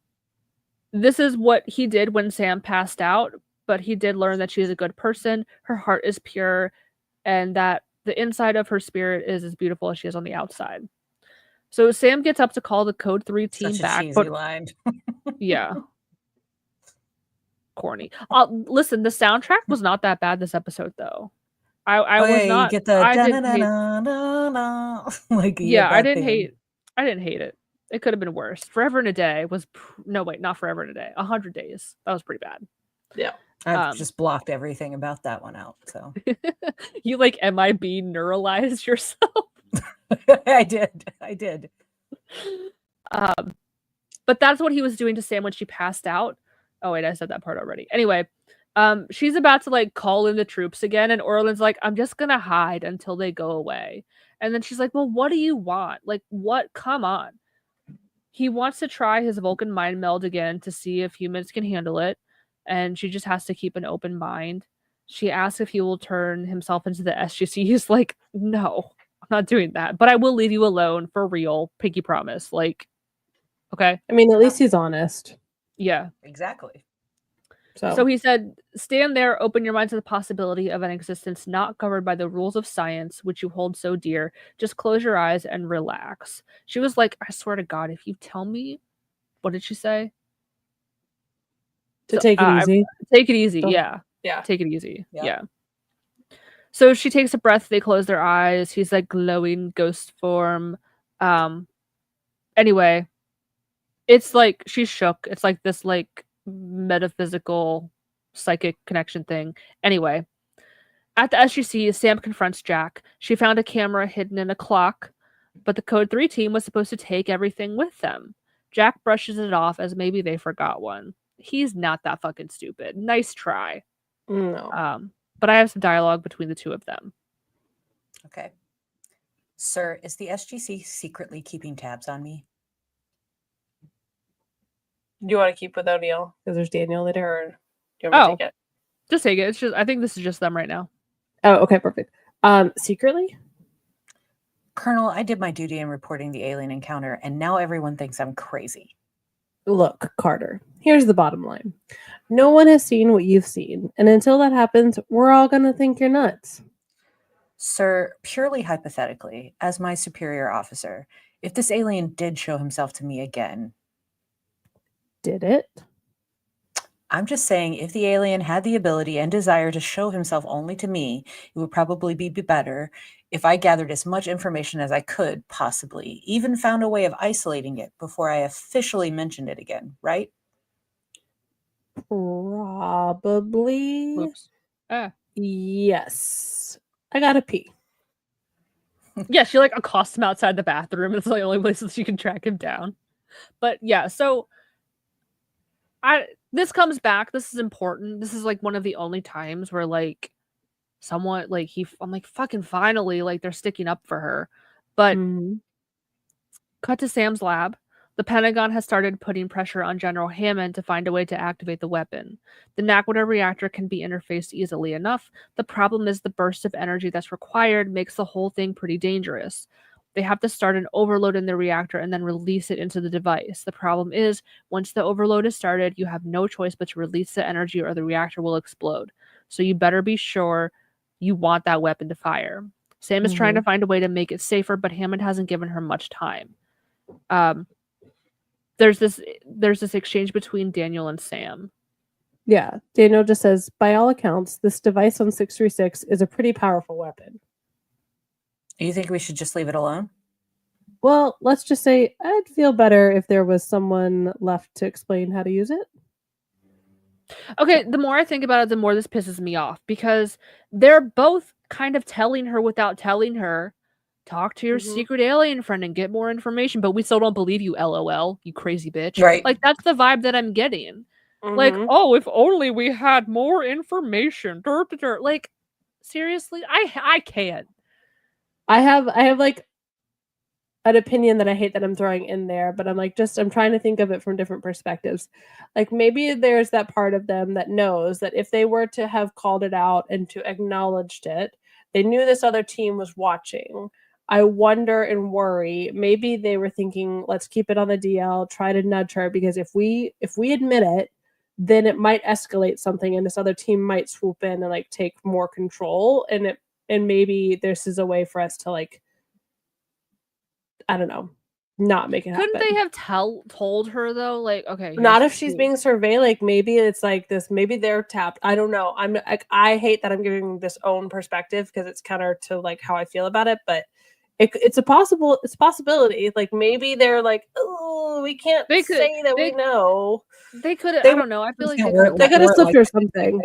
This is what he did when Sam passed out, but he did learn that she's a good person. Her heart is pure, and that the inside of her spirit is as beautiful as she is on the outside. So Sam gets up to call the Code 3 team Such a back. Cheesy line. Yeah. Corny. Listen, the soundtrack was not that bad this episode, though. I was not. You get the I didn't like I didn't hate it. It could have been worse. Forever and a Day was no wait, not Forever and a Day. 100 Days. That was pretty bad. Yeah. I've just blocked everything about that one out. So you like MIB neuralized yourself. I did. But that's what he was doing to Sam when she passed out. Oh wait, I said that part already. Anyway, she's about to like call in the troops again, and Orlin's like, I'm just gonna hide until they go away. And then she's like, well, what do you want? Like, what? Come on. He wants to try his Vulcan mind meld again to see if humans can handle it, and she just has to keep an open mind. She asks if he will turn himself into the SGC. He's like, no, I'm not doing that, but I will leave you alone for real. Pinky promise. Like, okay. I mean, at least he's honest. Yeah. Exactly. So he said, stand there, open your mind to the possibility of an existence not covered by the rules of science, which you hold so dear. Just close your eyes and relax. She was like, I swear to God, if you tell me, what did she say? Take it easy. Take it easy. Oh. Yeah. Yeah. Take it easy. Yep. Yeah. So she takes a breath. They close their eyes. He's like glowing ghost form. Anyway, it's like she's shook. It's like this like metaphysical psychic connection thing. Anyway, at the SGC, Sam confronts Jack. She found a camera hidden in a clock, but the Code 3 team was supposed to take everything with them. Jack brushes it off as maybe they forgot one. He's not that fucking stupid. Nice try. No. But I have some dialogue between the two of them. Okay. Sir, is the SGC secretly keeping tabs on me? Do you want to keep with O'Neill? Because there's Daniel there, or do you want me to take it? Just take it. It's just I think this is just them right now. Oh, okay, perfect. Secretly? Colonel, I did my duty in reporting the alien encounter, and now everyone thinks I'm crazy. Look, Carter, here's the bottom line. No one has seen what you've seen, and until that happens, we're all going to think you're nuts. Sir, purely hypothetically, as my superior officer, if this alien did show himself to me again, Did it? I'm just saying, if the alien had the ability and desire to show himself only to me, it would probably be better if I gathered as much information as I could, possibly, even found a way of isolating it before I officially mentioned it again, right? Probably. Oops. Yes. I gotta pee. Yeah, she like accosts him outside the bathroom. It's the only place that she can track him down. But yeah, so this comes back. This is important. This is like one of the only times where like someone like I'm like fucking finally like they're sticking up for her. But cut to Sam's lab. The Pentagon has started putting pressure on General Hammond to find a way to activate the weapon. The Naquadah reactor can be interfaced easily enough. The problem is the burst of energy that's required makes the whole thing pretty dangerous. They have to start an overload in the reactor and then release it into the device. The problem is, once the overload is started, you have no choice but to release the energy or the reactor will explode. So you better be sure you want that weapon to fire. Sam is trying to find a way to make it safer, but Hammond hasn't given her much time. There's this exchange between Daniel and Sam. Yeah, Daniel just says, by all accounts, this device on 636 is a pretty powerful weapon. You think we should just leave it alone? Well, let's just say I'd feel better if there was someone left to explain how to use it. Okay, the more I think about it, the more this pisses me off because they're both kind of telling her without telling her, talk to your secret alien friend and get more information, but we still don't believe you, LOL, you crazy bitch. Right. Like, that's the vibe that I'm getting. Like, oh, if only we had more information. Like, seriously? I can't. I have like an opinion that I hate that I'm throwing in there, but I'm trying to think of it from different perspectives. Like maybe there's that part of them that knows that if they were to have called it out and to acknowledged it, they knew this other team was watching. I wonder and worry, maybe they were thinking, let's keep it on the DL, try to nudge her, because if we admit it, then it might escalate something and this other team might swoop in and like take more control, and maybe this is a way for us to like, I don't know, not make it happen. Couldn't they have told her though? Like, okay, not if she's being surveilled. Like maybe it's like this. Maybe they're tapped. I don't know. I'm like, I hate that I'm giving this own perspective because it's counter to like how I feel about it. But it's a possibility. Like maybe they're like, oh, we can't say that we know. They could. I don't know. I feel like they could have slipped her something.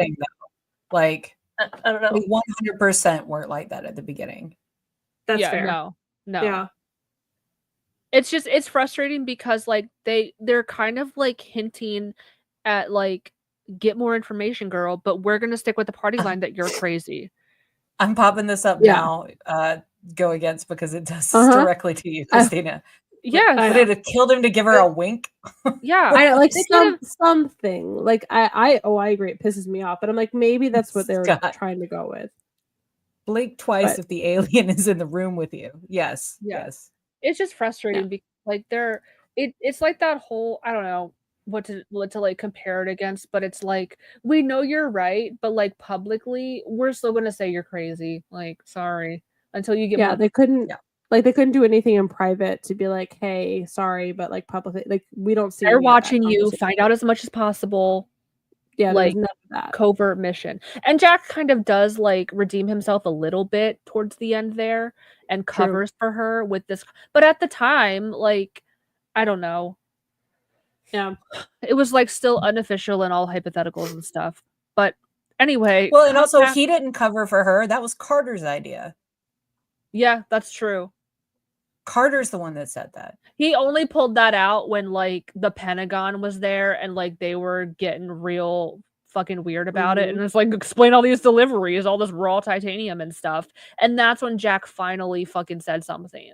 Like I don't know. 100% weren't like that at the beginning. That's fair. No. Yeah. It's frustrating because like they're kind of like hinting at like, get more information, girl, but we're gonna stick with the party line that you're crazy. I'm popping this up now. Go against because it does directly to you, Christina. Yeah, would it have killed him to give her a wink? Yeah, I like something. Like I agree. It pisses me off, but I'm like maybe that's what they're trying to go with. Blink twice if the alien is in the room with you. Yes. It's just frustrating because like it's like that whole, I don't know what to like compare it against, but it's like, we know you're right, but like publicly we're still gonna say you're crazy. Like, sorry, until you get more. They couldn't like they couldn't do anything in private to be like, hey, sorry, but like publicly, like we don't see. They're watching you. Find out as much as possible. Yeah, like none of that covert mission. And Jack kind of does like redeem himself a little bit towards the end there and covers for her with this, but at the time, like, I don't know. Yeah, it was like still unofficial and all hypotheticals and stuff. But anyway, well, and also he didn't cover for her. That was Carter's idea. Yeah, that's true. Carter's the one that said that. He only pulled that out when like the Pentagon was there and like they were getting real fucking weird about it, and it's like, explain all these deliveries, all this raw titanium and stuff. And that's when Jack finally fucking said something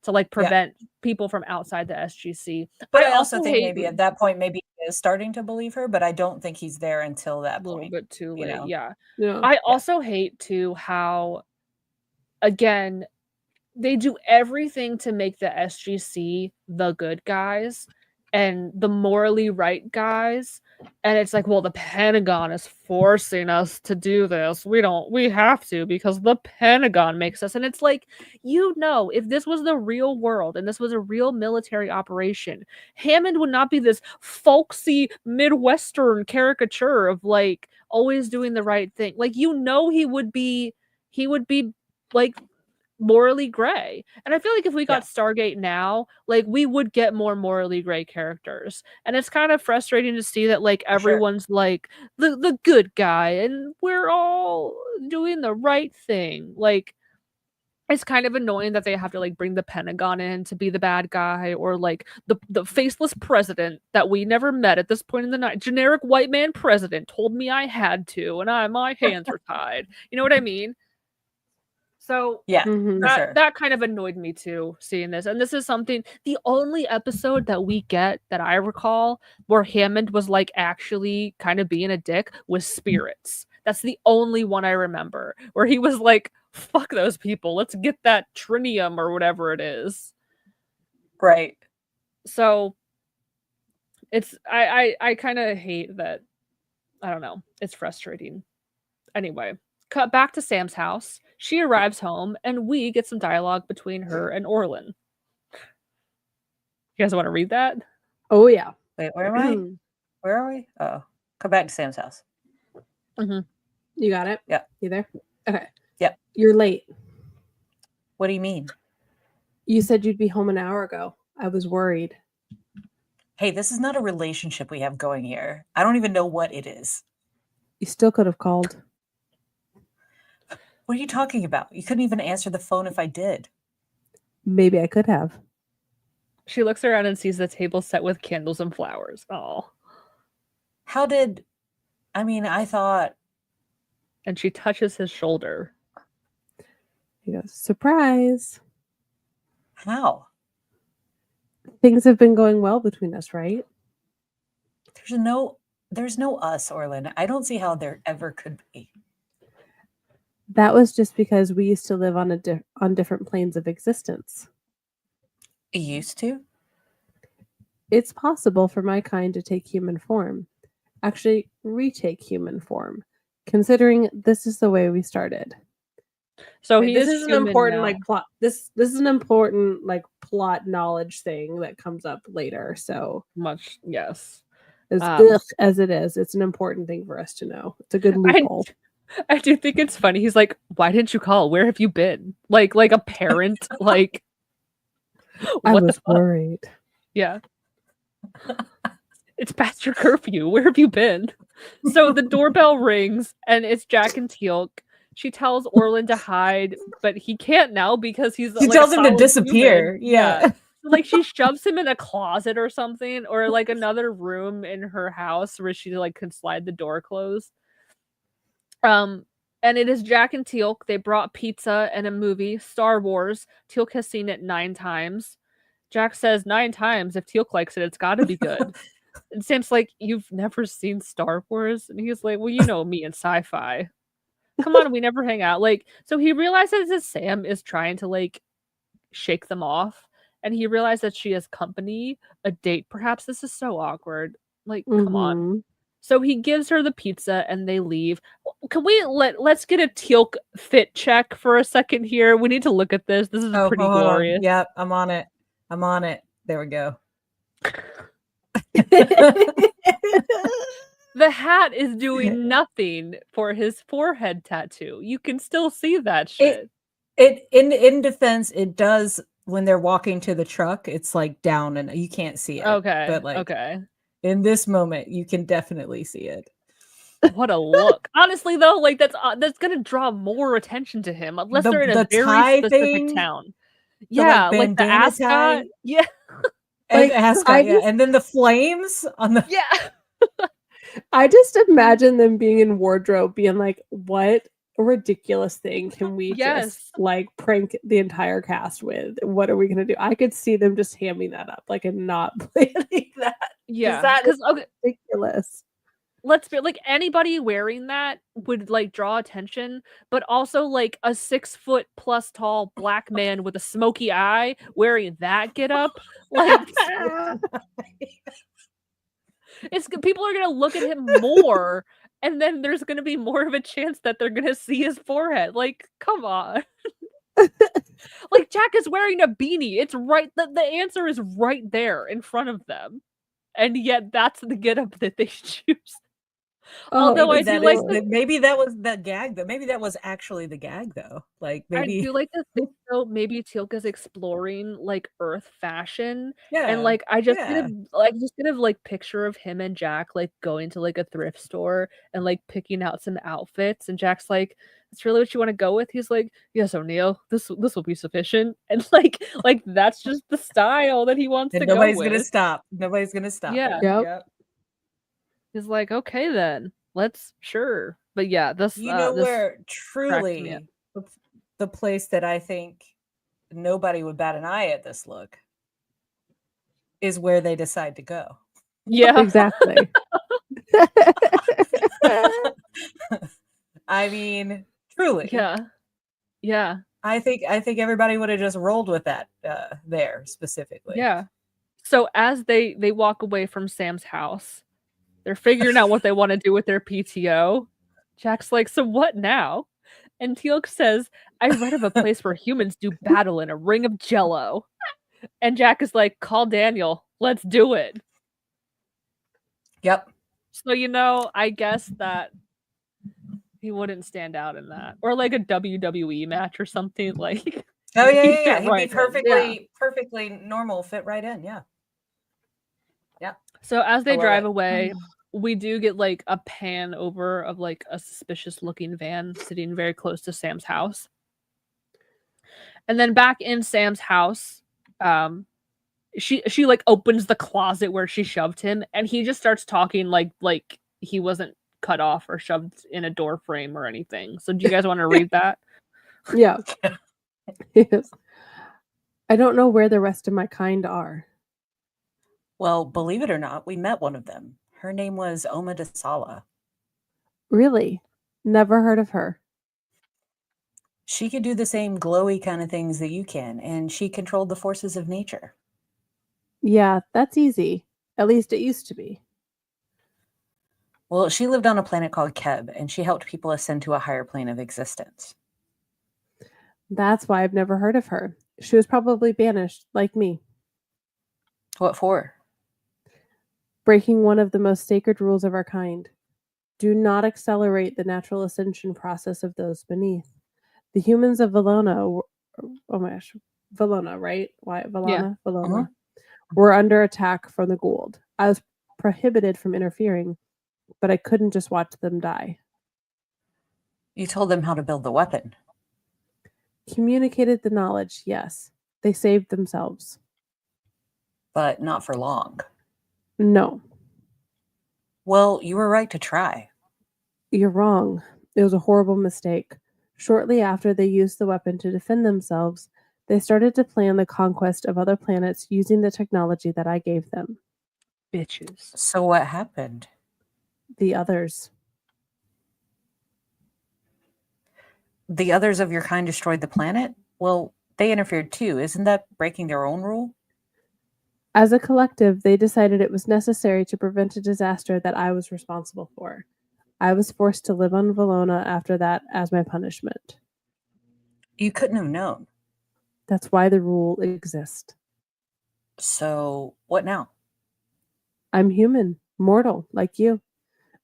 to like prevent people from outside the SGC. But I also think maybe at that point maybe he is starting to believe her, but I don't think he's there until that point. A little bit too late. You know? Yeah. I also hate too how, again, they do everything to make the SGC the good guys and the morally right guys. And it's like, well, the Pentagon is forcing us to do this. We have to because the Pentagon makes us. And it's like, if this was the real world and this was a real military operation, Hammond would not be this folksy Midwestern caricature of like always doing the right thing. Like, he would be like morally gray. And I feel like if we got Stargate now, like we would get more morally gray characters. And it's kind of frustrating to see that like everyone's like the good guy and we're all doing the right thing. Like it's kind of annoying that they have to like bring the Pentagon in to be the bad guy, or like the faceless president that we never met at this point in the night. Generic white man president told me I had to, and my hands are tied. You know what I mean? So that kind of annoyed me too, seeing this. And this is the only episode that we get that I recall where Hammond was like actually kind of being a dick was Spirits. That's the only one I remember where he was like, fuck those people. Let's get that trinium or whatever it is. Right. So I kind of hate that. I don't know. It's frustrating. Anyway, cut back to Sam's house. She arrives home, and we get some dialogue between her and Orlin. You guys want to read that? Oh, yeah. Wait, where am I? Where are we? Oh, come back to Sam's house. Mm-hmm. You got it? Yeah. You there? Okay. Yeah. You're late. What do you mean? You said you'd be home an hour ago. I was worried. Hey, this is not a relationship we have going here. I don't even know what it is. You still could have called. What are you talking about? You couldn't even answer the phone if I did. Maybe I could have. She looks around and sees the table set with candles and flowers. Oh. I thought. And she touches his shoulder. He goes, surprise. How? Things have been going well between us, right? There's no us, Orlin. I don't see how there ever could be. That was just because we used to live on on different planes of existence. Used to? It's possible for my kind to take human form. Actually, retake human form, considering this is the way we started. So this is an important plot. This is an important plot knowledge thing that comes up later. So much, yes. As it is, it's an important thing for us to know. It's a good loophole. I do think it's funny. He's like, "Why didn't you call? Where have you been?" Like a parent. Like, I was worried. Yeah. It's past your curfew. Where have you been? So the doorbell rings, and it's Jack and Teal'c. She tells Orlin to hide, but he can't now because he tells him to disappear. Yeah. Like she shoves him in a closet or something, or like another room in her house where she can slide the door closed. And it is Jack and Teal'c. They brought pizza and a movie, Star Wars. Teal'c has seen it 9 times. Jack says 9 times. If Teal'c likes it, it's got to be good. And Sam's like, you've never seen Star Wars? And he's like, well, you know me and sci-fi. Come on, we never hang out. So he realizes that Sam is trying to shake them off. And he realized that she has company, a date. Perhaps this is so awkward. Come on. So he gives her the pizza and they leave. Can we let's get a Teal'c fit check for a second here? We need to look at this. This is pretty glorious. Yep, I'm on it. There we go. The hat is doing nothing for his forehead tattoo. You can still see that shit. In defense, it does when they're walking to the truck. It's down and you can't see it. Okay. But okay. In this moment, you can definitely see it. What a look! Honestly, though, that's gonna draw more attention to him unless they're in a very specific town. Yeah, like the ascot. Yeah, and ascot. Yeah, and then the flames on the. Yeah. I just imagine them being in wardrobe, being like, "What a ridiculous thing can we just prank the entire cast with? What are we gonna do?" I could see them just hamming that up, and not planning that. Yeah, that is ridiculous. Let's be anybody wearing that would draw attention, but also a 6 foot plus tall black man with a smoky eye wearing that get up, People are gonna look at him more, and then there's gonna be more of a chance that they're gonna see his forehead. Like, come on. Like, Jack is wearing a beanie. It's right. The answer is right there in front of them, and yet that's the getup that they choose. Although I do like maybe that was the gag though. Maybe that was actually the gag though. Like maybe I do like to think though maybe Teal'ca's exploring like Earth fashion. yeah. And like I just get a like picture of him and Jack like going to like a thrift store and like picking out some outfits, and Jack's like, "That's really what you want to go with?" He's like, "Yes, O'Neill, this will be sufficient." And like that's just the style that he wants to go with. Nobody's gonna stop. Yeah. Yep. He's like, "Okay then. Sure." But yeah, this where truly the place that I think nobody would bat an eye at this look is where they decide to go. Yeah, exactly. I mean, truly. Yeah. I think everybody would have just rolled with that there specifically. Yeah. So as they walk away from Sam's house, they're figuring out what they want to do with their PTO. Jack's like, "So what now?" And Teal'c says, "I read of a place where humans do battle in a ring of jello." And Jack is like, "Call Daniel. Let's do it." Yep. So, I guess that he wouldn't stand out in that. Or like a WWE match or something. Like, oh, yeah. He'd right be perfectly normal, fit right in. Yeah. Yeah. So as they drive away, we do get like a pan over of like a suspicious looking van sitting very close to Sam's house. And then back in Sam's house, she like opens the closet where she shoved him, and he just starts talking like he wasn't cut off or shoved in a door frame or anything. So do you guys want to read that? Yeah. Yes. "I don't know where the rest of my kind are." Well, believe it or not, we met one of them. Her name was Oma de Sala. "Really? Never heard of her." She could do the same glowy kind of things that you can, and she controlled the forces of nature. "Yeah, that's easy. At least it used to be." Well, she lived on a planet called Keb, and she helped people ascend to a higher plane of existence. "That's why I've never heard of her. She was probably banished, like me." What for? "Breaking one of the most sacred rules of our kind. Do not accelerate the natural ascension process of those beneath. The humans of Valona, Valona, right? Why Valona? Yeah. Valona. Were under attack from the Goa'uld. I was prohibited from interfering, but I couldn't just watch them die." You told them how to build the weapon. "Communicated the knowledge, yes. They saved themselves." But not for long. "No." Well, you were right to try. "You're wrong. It was a horrible mistake. Shortly after they used the weapon to defend themselves, they started to plan the conquest of other planets using the technology that I gave them." Bitches. So what happened? "The others." The others of your kind destroyed the planet? Well, they interfered too. Isn't that breaking their own rule? "As a collective, they decided it was necessary to prevent a disaster that I was responsible for. I was forced to live on Valona after that as my punishment." You couldn't have known. "That's why the rule exists." So what now? "I'm human, mortal, like you.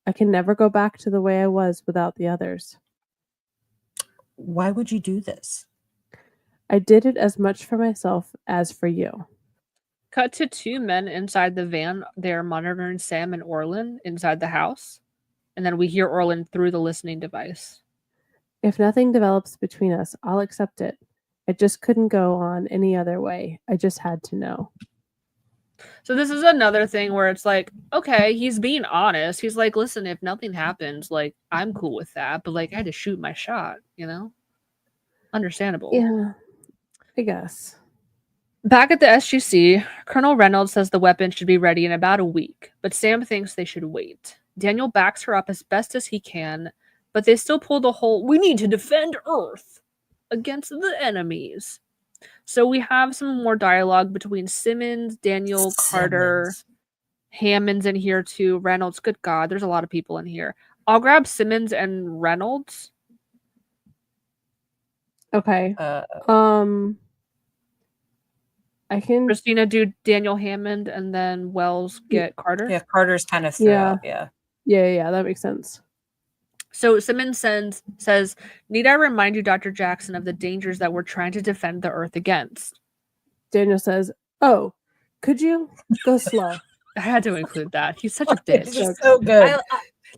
I can never go back to the way I was without the others." Why would you do this? "I did it as much for myself as for you." Cut to two men inside the van. They're monitoring Sam and Orlin inside the house. And then we hear Orlin through the listening device. "If nothing develops between us, I'll accept it. I just couldn't go on any other way. I just had to know." So this is another thing where it's like, okay, he's being honest. He's like, "Listen, if nothing happens, like, I'm cool with that. But like, I had to shoot my shot, Understandable." Yeah, I guess. Back at the SGC, Colonel Reynolds says the weapon should be ready in about a week, but Sam thinks they should wait. Daniel backs her up as best as he can, but they still pull the whole, "we need to defend Earth" against the enemies. So we have some more dialogue between Simmons, Daniel, Carter, Hammond's in here too. Reynolds. Good God, there's a lot of people in here. I'll grab Simmons and Reynolds. Okay. I can. Christina do Daniel Hammond, and then Wells get Carter. Yeah, Carter's kind of throughout. Yeah. That makes sense. So Simmons says, "Need I remind you, Dr. Jackson, of the dangers that we're trying to defend the Earth against?" Daniel says, "Oh, could you go slow?" I had to include that. He's such a bitch. It's just so good.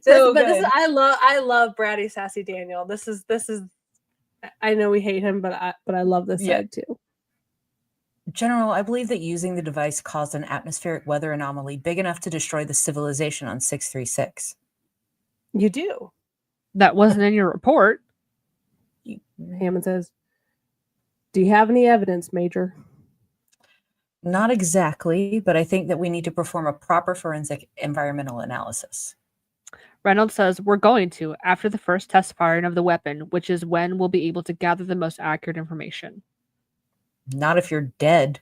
I love bratty sassy Daniel. This is. I know we hate him, but I love this side too. General, I believe that using the device caused an atmospheric weather anomaly big enough to destroy the civilization on 636. You do. That wasn't in your report. Hammond says, "Do you have any evidence, Major?" Not exactly, but I think that we need to perform a proper forensic environmental analysis. Reynolds says, "We're going to, after the first test firing of the weapon, which is when we'll be able to gather the most accurate information." Not if you're dead.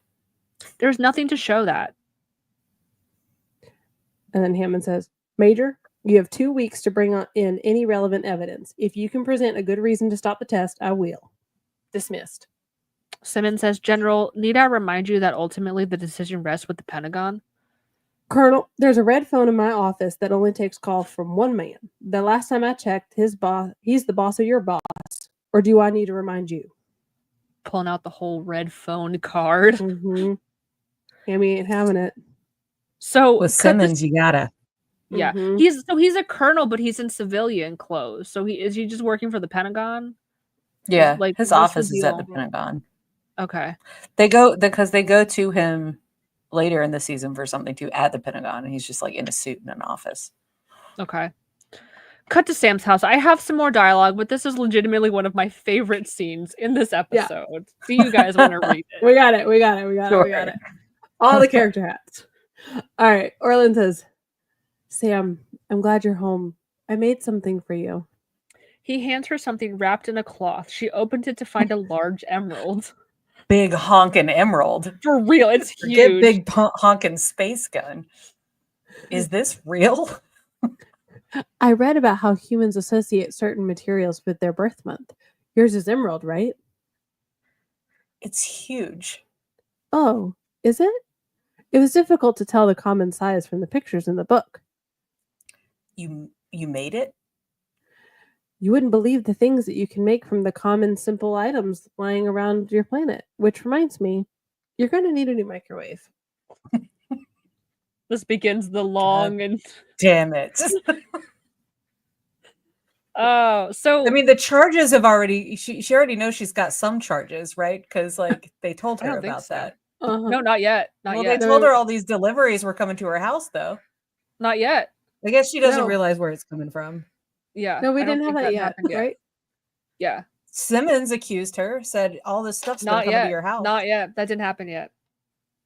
There's nothing to show that. And then Hammond says, "Major, you have 2 weeks to bring in any relevant evidence. If you can present a good reason to stop the test, I will." Dismissed. Simmons says, "General, need I remind you that ultimately the decision rests with the Pentagon?" "Colonel, there's a red phone in my office that only takes calls from one man. The last time I checked, he's the boss of your boss. Or do I need to remind you?" Pulling out the whole red phone card. Mm-hmm. Hammy ain't having it. So with Simmons, you gotta. Yeah, Mhm. he's a colonel, but he's in civilian clothes. So is he just working for the Pentagon? Yeah, Like, his what's the office is at the deal? Pentagon. Okay. They go to him later in the season for something too at the Pentagon, and he's just like in a suit in an office. Okay. Cut to Sam's house. I have some more dialogue, but this is legitimately one of my favorite scenes in this episode. Do you guys want to read it? We got it. All the character hats. All right. Orlin says, "Sam, I'm glad you're home. I made something for you." He hands her something wrapped in a cloth. She opens it to find a large emerald. Big honkin' emerald. For real, it's Forget huge. big honkin' space gun. Is this real? "I read about how humans associate certain materials with their birth month. Yours is emerald, right?" It's huge. "Oh, is it? It was difficult to tell the common size from the pictures in the book." You made it? "You wouldn't believe the things that you can make from the common, simple items lying around your planet. Which reminds me, you're going to need a new microwave." This begins the long and Damn it. oh, so I mean, the charges have already. She already knows she's got some charges, right? Because like they told I her don't think about so. that. No, not yet. Not Well, yet. they told her all these deliveries were coming to her house, though. Not yet. I guess she doesn't No. realize where it's coming from. Yeah. No, we I don't didn't have think that yet, happened right? Yeah. Simmons accused her, said all this stuff's gonna Not come yet. to your house. Not yet. That didn't happen yet.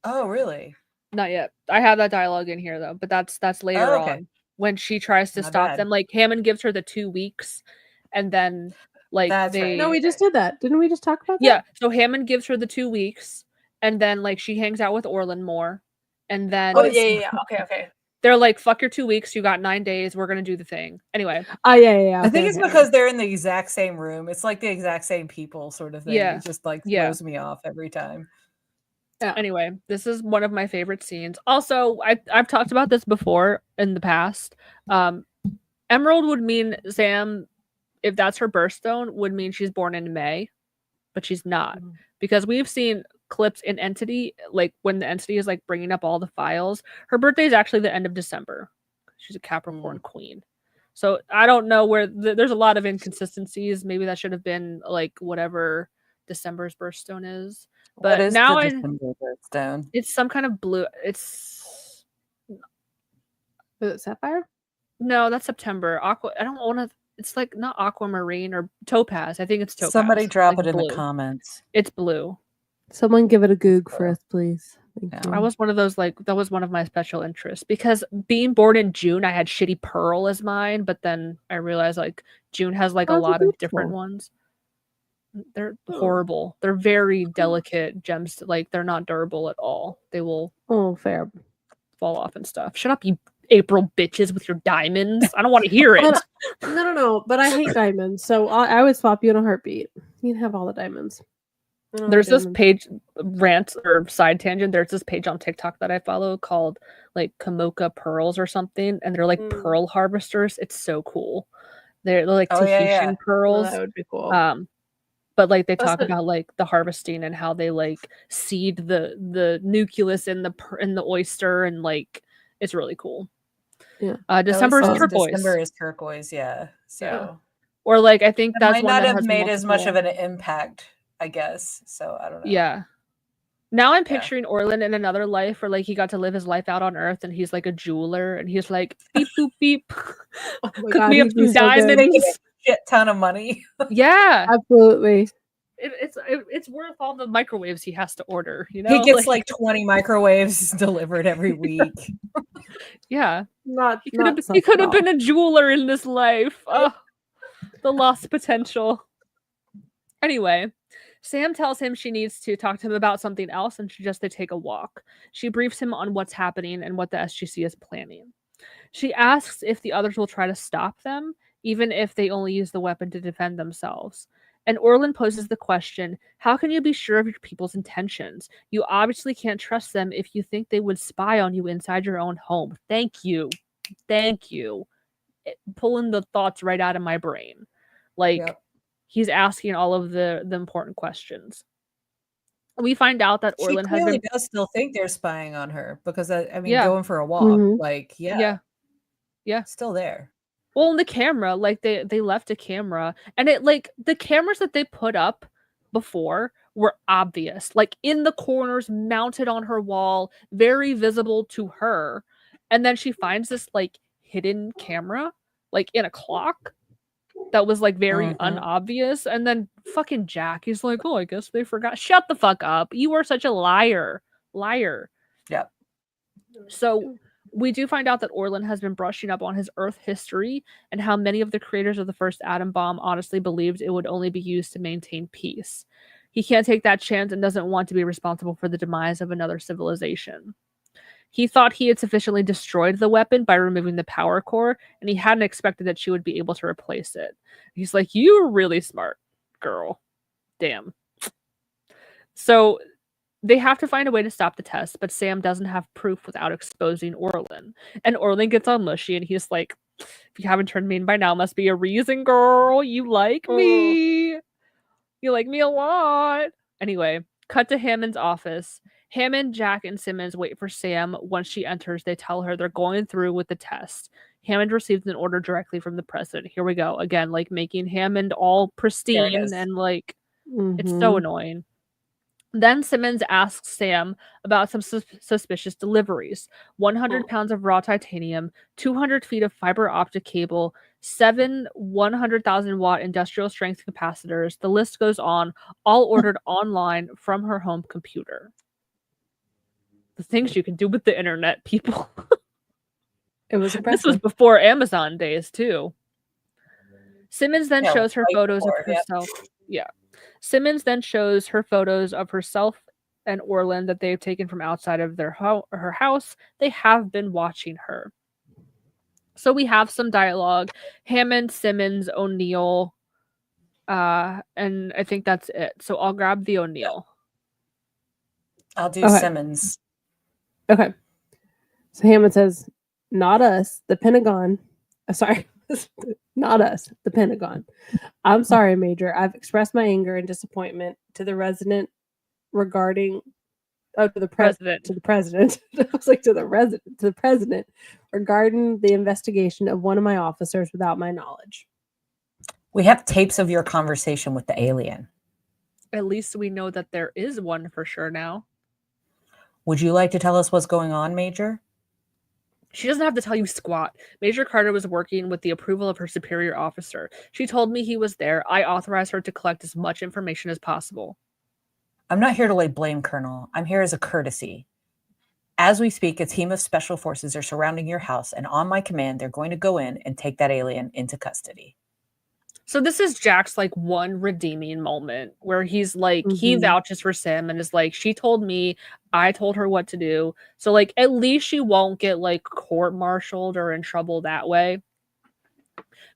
Oh, really? Not yet. I have that dialogue in here though, but that's later on when she tries to My stop bad. them. Like Hammond gives her the 2 weeks, and then like That's right. No, we just did that. Didn't we just talk about that? Yeah. So Hammond gives her the 2 weeks, and then like she hangs out with Orlin more, and then Okay. they're like, "Fuck your 2 weeks. You got 9 days. We're gonna do the thing." Anyway. Yeah. I think it's because they're in the exact same room. It's like the exact same people, sort of thing. Yeah. It just like Yeah. throws me off every time. Anyway, this is one of my favorite scenes. Also, I've talked about this before in the past. Emerald would mean Sam, if that's her birthstone, would mean she's born in May, but she's not, because we've seen clips in Entity, like when the Entity is like bringing up all the files. Her birthday is actually the end of December. She's a Capricorn queen. So I don't know where there's a lot of inconsistencies. Maybe that should have been like whatever December's birthstone is. But what is now the December birthstone? it's some kind of blue. Is it Sapphire? No, that's September. Aqua. I don't want to. It's like not aquamarine or topaz. I think it's topaz. Somebody drop like it in blue. the comments. It's blue. Someone give it a goog for us, please. Thank you. I was one of those, like, that was one of my special interests, because being born in June, I had Shitty Pearl as mine, but then I realized like June has like a lot of different ones. They're horrible. They're very delicate gems. Like they're not durable at all. They will. Oh, fair. fall off and stuff. Shut up, you April bitches with your diamonds. I don't want to hear it. No. But I hate diamonds, so I would swap you in a heartbeat. You can have all the diamonds. There's this page, rant or side tangent. There's this page on TikTok that I follow called like Kamoka Pearls or something, and they're like pearl harvesters. It's so cool. They're like Tahitian pearls. That would be cool. But like they talk about like the harvesting and how they like seed the nucleus in the oyster, and like it's really cool. Yeah. December is turquoise. December is turquoise, yeah. So yeah. Or like I think that's might one not that have has made as much of an impact, I guess. So I don't know. Yeah. Now I'm picturing Orlin in another life where like he got to live his life out on Earth and he's like a jeweler and he's like beep boop beep. Cook me up some diamonds. A shit ton of money. Yeah. Absolutely. It's worth all the microwaves he has to order, you know? He gets like 20 microwaves delivered every week. Yeah. He could have been a jeweler in this life. Oh, the lost potential. Anyway, Sam tells him she needs to talk to him about something else and suggests they take a walk. She briefs him on what's happening and what the SGC is planning. She asks if the others will try to stop them, even if they only use the weapon to defend themselves. And Orlin poses the question, how can you be sure of your people's intentions? You obviously can't trust them if you think they would spy on you inside your own home. Thank you. Pulling the thoughts right out of my brain. Like, he's asking all of the important questions. We find out that Orlin does still think they're spying on her because going for a walk, still there. Well, in the camera, like they left a camera, and it like the cameras that they put up before were obvious, like in the corners, mounted on her wall, very visible to her. And then she finds this like hidden camera, like in a clock, that was like very unobvious. And then fucking Jack is like, oh, I guess they forgot. Shut the fuck up. You are such a liar. Yeah. So we do find out that Orlin has been brushing up on his Earth history and how many of the creators of the first atom bomb honestly believed it would only be used to maintain peace. He can't take that chance and doesn't want to be responsible for the demise of another civilization. He thought he had sufficiently destroyed the weapon by removing the power core, and he hadn't expected that she would be able to replace it. He's like, you're really smart, girl. Damn. So they have to find a way to stop the test, but Sam doesn't have proof without exposing Orlin. And Orlin gets all mushy, and he's like, if you haven't turned me in by now, must be a reason, girl. You like me. You like me a lot. Anyway, cut to Hammond's office. Hammond, Jack, and Simmons wait for Sam. Once she enters, they tell her they're going through with the test. Hammond receives an order directly from the president. Here we go. Again, like making Hammond all pristine and like, it's so annoying. Then Simmons asks Sam about some suspicious deliveries. 100 pounds of raw titanium, 200 feet of fiber optic cable, 7 100,000 watt industrial strength capacitors. The list goes on, all ordered online from her home computer. The things you can do with the internet, people. It was impressive. This was before Amazon days, too. Simmons then shows her photos of herself. Yeah. Simmons then shows her photos of herself and Orlin that they've taken from outside of her house. They have been watching her. So we have some dialogue. Hammond, Simmons, O'Neill, and I think that's it. So I'll grab the O'Neill. I'll do Simmons. Okay. So Hammond says, not us, the Pentagon. Sorry. Not us, the Pentagon. I'm sorry, Major. I've expressed my anger and disappointment to the resident regarding to the president. I was like to the president regarding the investigation of one of my officers without my knowledge. We have tapes of your conversation with the alien. At least we know that there is one for sure now. Would you like to tell us what's going on, Major? She doesn't have to tell you squat. Major Carter was working with the approval of her superior officer. She told me he was there. I authorized her to collect as much information as possible. I'm not here to lay blame, Colonel. I'm here as a courtesy. As we speak, a team of special forces are surrounding your house, and on my command, they're going to go in and take that alien into custody. So this is Jack's like one redeeming moment where he's like he vouches for Sam and is like, she told me, I told her what to do. So like at least she won't get like court-martialed or in trouble that way.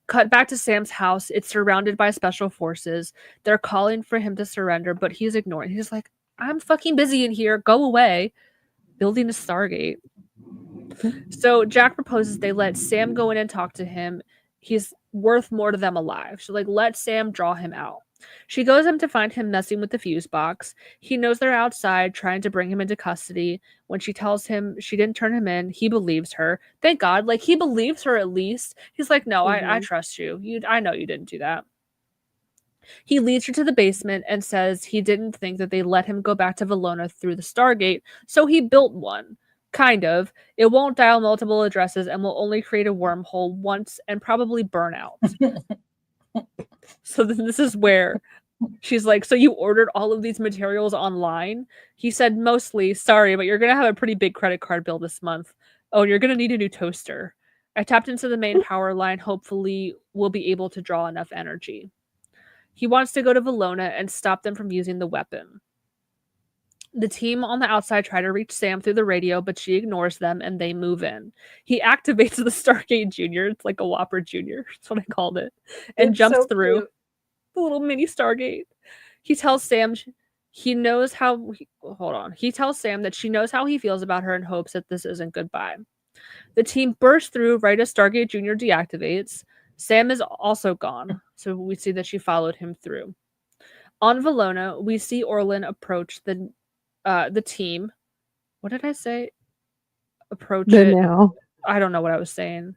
Cut back to Sam's house. It's surrounded by special forces. They're calling for him to surrender, but he's ignoring. He's like, I'm fucking busy in here. Go away. Building a Stargate. So Jack proposes they let Sam go in and talk to him. He's worth more to them alive. So like let Sam draw him out. She goes in to find him messing with the fuse box. He knows they're outside trying to bring him into custody. When she tells him she didn't turn him in, he believes her. Thank God. Like he believes her at least. He's like, no, I trust you. I know you didn't do that. He leads her to the basement and says he didn't think that they let him go back to Valona through the Stargate, so he built one. Kind of. It won't dial multiple addresses and will only create a wormhole once and probably burn out. So then this is where she's like, so you ordered all of these materials online? He said, mostly. Sorry, but you're going to have a pretty big credit card bill this month. Oh, and you're going to need a new toaster. I tapped into the main power line. Hopefully we'll be able to draw enough energy. He wants to go to Valona and stop them from using the weapon. The team on the outside try to reach Sam through the radio, but she ignores them and they move in. He activates the Stargate Junior. It's like a Whopper Junior. That's what I called it. And jumps through the little mini Stargate. He tells Sam he knows how... He tells Sam that she knows how he feels about her and hopes that this isn't goodbye. The team bursts through right as Stargate Junior deactivates. Sam is also gone, so we see that she followed him through. On Valona, we see Orlin approach the team. What did I say? Approach it. Now. I don't know what I was saying.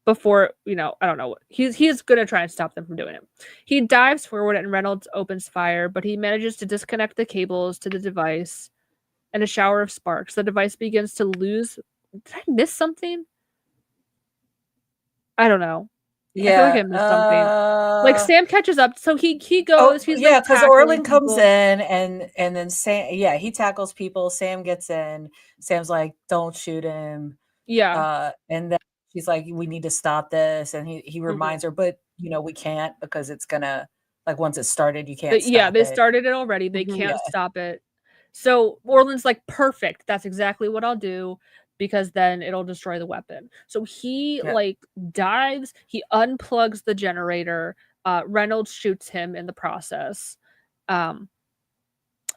Before, I don't know what he's gonna try and stop them from doing it. He dives forward and Reynolds opens fire, but he manages to disconnect the cables to the device, and a shower of sparks. The device begins to lose. Did I miss something? I don't know. Yeah, I feel like I missed something. Like Sam catches up, so he goes. He's yeah, like because tackling Orlin comes people. in and then Sam, he tackles people. Sam gets in. Sam's like, "Don't shoot him." Yeah, and then she's like, "We need to stop this," and he reminds her, but we can't because it's gonna once it's started, you can't. They started it already. They can't stop it. So Orlin's like, perfect. That's exactly what I'll do, because then it'll destroy the weapon. So he dives, he unplugs the generator. Reynolds shoots him in the process. And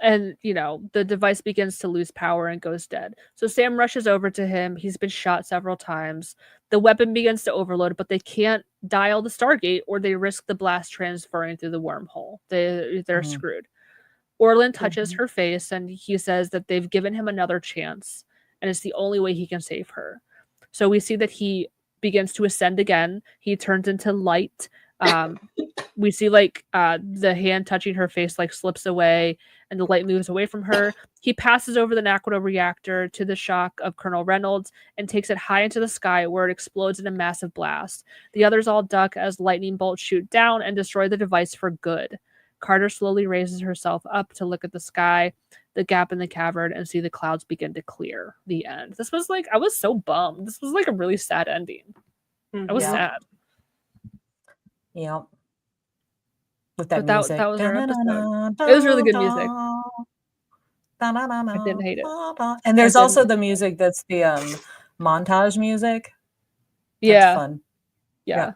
the device begins to lose power and goes dead. So Sam rushes over to him. He's been shot several times. The weapon begins to overload, but they can't dial the Stargate or they risk the blast transferring through the wormhole. They're screwed. Orlin touches her face and he says that they've given him another chance and it's the only way he can save her. So we see that he begins to ascend again. He turns into light. We see the hand touching her face slips away and the light moves away from her. He passes over the Nakodo reactor to the shock of Colonel Reynolds and takes it high into the sky where it explodes in a massive blast. The others all duck as lightning bolts shoot down and destroy the device for good. Carter slowly raises herself up to look at the sky, the gap in the cavern, and see the clouds begin to clear. The end. This was I was so bummed. This was a really sad ending. I was sad. Yeah. With that but music. that was our episode. It was really good music. I didn't hate it. And there's also the music that's the montage music. That's fun. Yeah.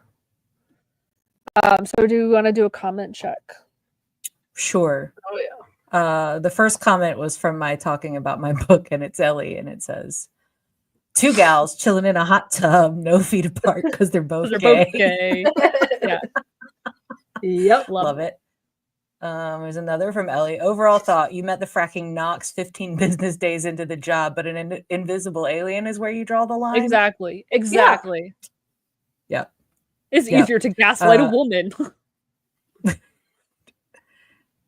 So do you want to do a comment check? Sure. Oh yeah. The first comment was from my talking about my book, and it's Ellie, and it says, 2 gals chilling in a hot tub, no feet apart because they're both gay. Yeah. Yep. Love it. There's another from Ellie. Overall thought, you met the fracking Knox 15 business days into the job, but an invisible alien is where you draw the line. Exactly. Yeah. It's easier to gaslight a woman.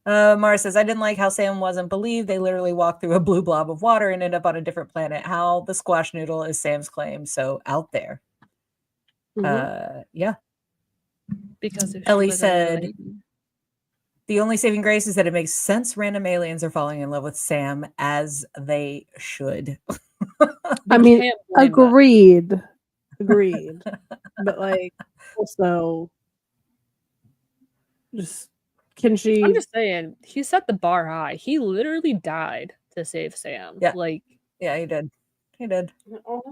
Mara says, I didn't like how Sam wasn't believed. They literally walked through a blue blob of water and end up on a different planet. How the squash noodle is Sam's claim. So out there. Yeah. Because Ellie said, the only saving grace is that it makes sense random aliens are falling in love with Sam, as they should. I mean, agreed. But also, Just can she? I'm just saying, he set the bar high. He literally died to save Sam. Yeah. Like, Yeah, he did. He did. Oh.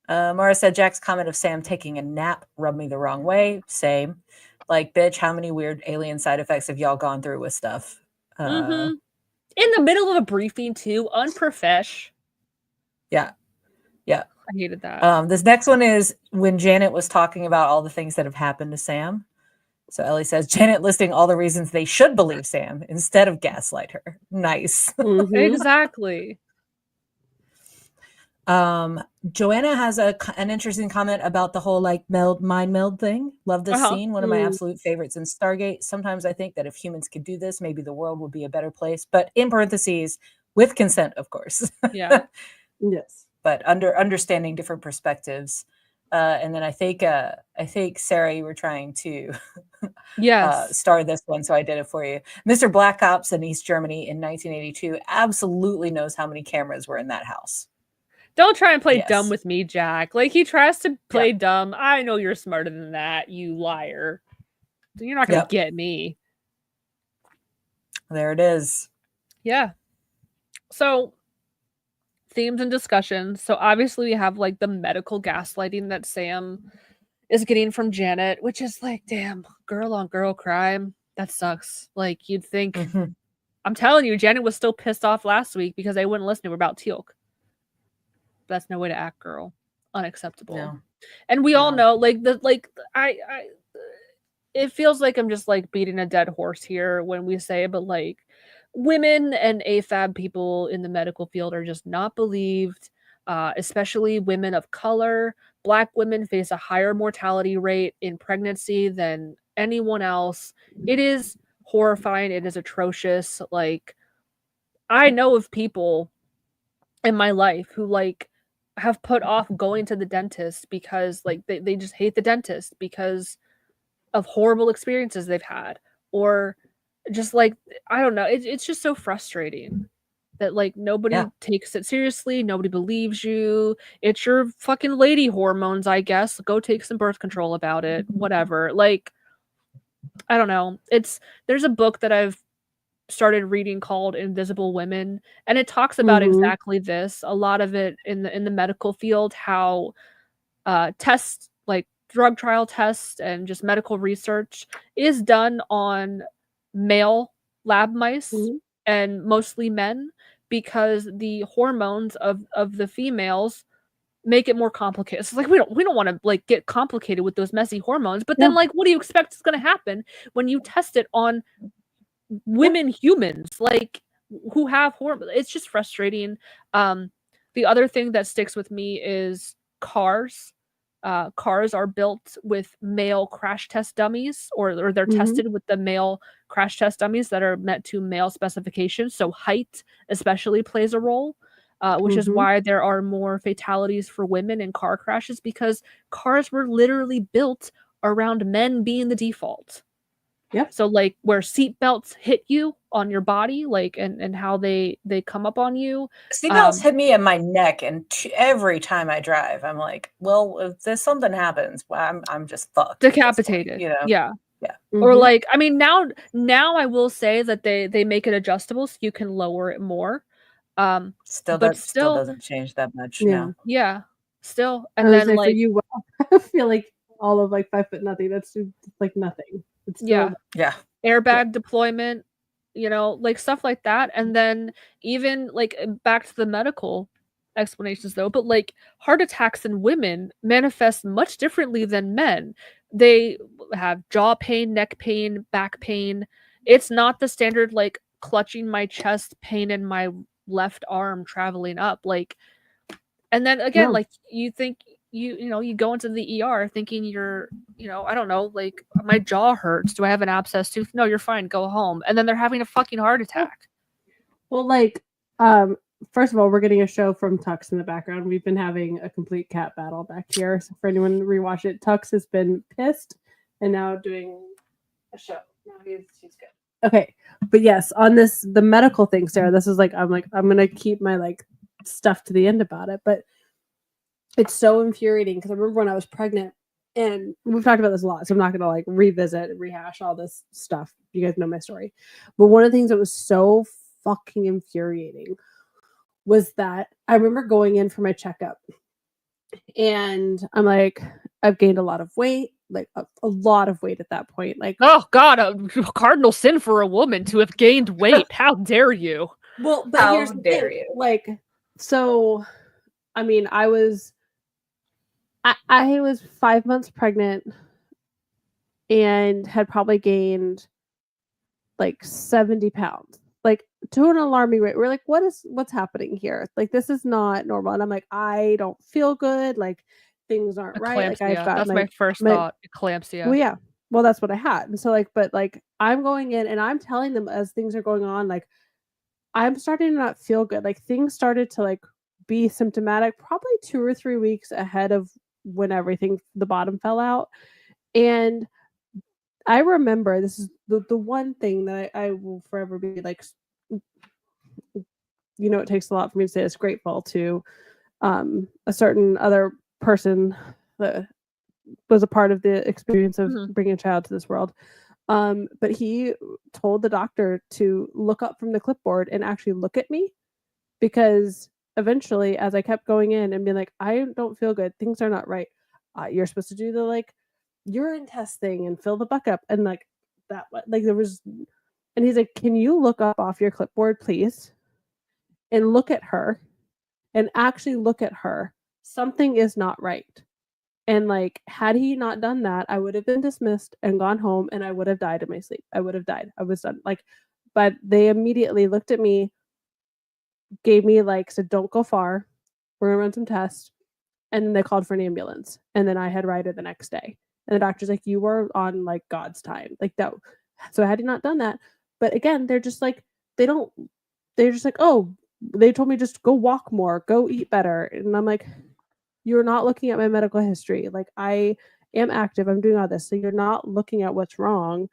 Mara said Jack's comment of Sam taking a nap rubbed me the wrong way. Same. Like, bitch, how many weird alien side effects have y'all gone through with stuff? in the middle of a briefing too, unprofesh. Yeah. Yeah. I hated that. This next one is when Janet was talking about all the things that have happened to Sam. So Ellie says, Janet listing all the reasons they should believe Sam instead of gaslight her. Nice. Mhm. Exactly. Joanna has an interesting comment about the whole like mind meld thing. Love this scene. One of my absolute favorites in Stargate. Sometimes I think that if humans could do this, maybe the world would be a better place. But in parentheses, with consent, of course. Yeah. Yes. But understanding different perspectives. And then I think Sarah, you were trying to Yes. star this one, so I did it for you. Mr. Black Ops in East Germany in 1982 absolutely knows how many cameras were in that house. Don't try and play Yes. dumb with me, Jack. Like, he tries to play dumb. I know you're smarter than that, you liar. You're not going to get me. There it is. Yeah. So, themes and discussions. So, obviously, we have, like, the medical gaslighting that Sam is getting from Janet, which is like, damn, girl on girl crime. That sucks. Like, you'd think... I'm telling you, Janet was still pissed off last week because they wouldn't listen to her about Teal'c. That's no way to act, girl. Unacceptable. No. And we all know, like, it feels like I'm just like beating a dead horse here when we say it, but like, women and AFAB people in the medical field are just not believed, especially women of color. Black women face a higher mortality rate in pregnancy than anyone else. It is horrifying. It is atrocious. Like, I know of people in my life who like have put off going to the dentist because like they just hate the dentist because of horrible experiences they've had, or just like, I don't know, it's just so frustrating that like nobody takes it seriously, nobody believes you. It's your fucking lady hormones, I guess. Go take some birth control about it, whatever. Like, I don't know. There's a book that I've started reading called Invisible Women, and it talks about exactly this. A lot of it in the medical field, how tests, like drug trial tests and just medical research, is done on male lab mice and mostly men, because the hormones of the females make it more complicated. So like, we don't want to like get complicated with those messy hormones, but then like, what do you expect is going to happen when you test it on women humans, like, who have hormones? It's just frustrating. The other thing that sticks with me is cars. Cars are built with male crash test dummies, or they're tested with the male crash test dummies that are met to male specifications. So height especially plays a role, which is why there are more fatalities for women in car crashes, because cars were literally built around men being the default. Yep. So like, where seatbelts hit you on your body, like, and how they come up on you. Seatbelts hit me in my neck, and every time I drive, I'm like, well, if there's something happens, well, I'm just fucked. Decapitated. Point, you know? Yeah. Or like, I mean, now I will say that they make it adjustable so you can lower it more. Still but still doesn't change that much. Yeah. No. Yeah. Still. And then like, for you, I feel like all of like 5 foot nothing. That's like nothing. It's still, airbag deployment, you know, like stuff like that. And then even like, back to the medical explanations though, but like, heart attacks in women manifest much differently than men. They have jaw pain, neck pain, back pain. It's not the standard like clutching my chest, pain in my left arm traveling up, like. And then again, like, you think you go into the ER thinking you're, I don't know, like, my jaw hurts. Do I have an abscess tooth? No, you're fine. Go home. And then they're having a fucking heart attack. Well, like, first of all, we're getting a show from Tux in the background. We've been having a complete cat battle back here. So for anyone to rewatch it, Tux has been pissed and now doing a show. No, he's good. Okay. But yes, on the medical thing, Sarah, this is like, I'm going to keep my like stuff to the end about it. But it's so infuriating because I remember when I was pregnant, And we've talked about this a lot, so I'm not going to like revisit and rehash all this stuff. You guys know my story. But one of the things that was so fucking infuriating was that I remember going in for my checkup, and I'm like, I've gained a lot of weight, like a lot of weight at that point. Like, oh God, a cardinal sin for a woman to have gained weight. How dare you? well, but How here's the dare thing. you? Like, so, I mean, I was 5 months pregnant and had probably gained like 70 pounds, like to an alarming rate. We're like, what's happening here? Like, this is not normal. And I'm like, I don't feel good. Like, things aren't right. Like, I've Eclampsia. got That's my first thought. Eclampsia. well, yeah. Well, that's what I had. And so, like, but like, I'm going in and I'm telling them as things are going on, like, I'm starting to not feel good. Like, things started to like be symptomatic probably 2 or 3 weeks ahead of when the bottom fell out. And I remember this is the one thing that I will forever be like, it takes a lot for me to say this, grateful to a certain other person that was a part of the experience of bringing a child to this world. But he told the doctor to look up from the clipboard and actually look at me, because eventually, as I kept going in and being like, I don't feel good, things are not right. You're supposed to do the like urine test thing and fill the buck up, and like that, like there was, and he's like, can you look up off your clipboard, please, and look at her, and actually look at her. Something is not right. And like, had he not done that, I would have been dismissed and gone home, and I would have died in my sleep. I would have died. I was done. Like, but they immediately looked at me, gave me like, said, don't go far. We're gonna run some tests. And then they called for an ambulance. And then I had Ryder the next day. And the doctor's like, you were on like God's time. Like that. So had he not done that, but again, they're just like, they're just like, oh, they told me just go walk more, go eat better. And I'm like, you're not looking at my medical history. Like, I am active, I'm doing all this. So you're not looking at what's wrong.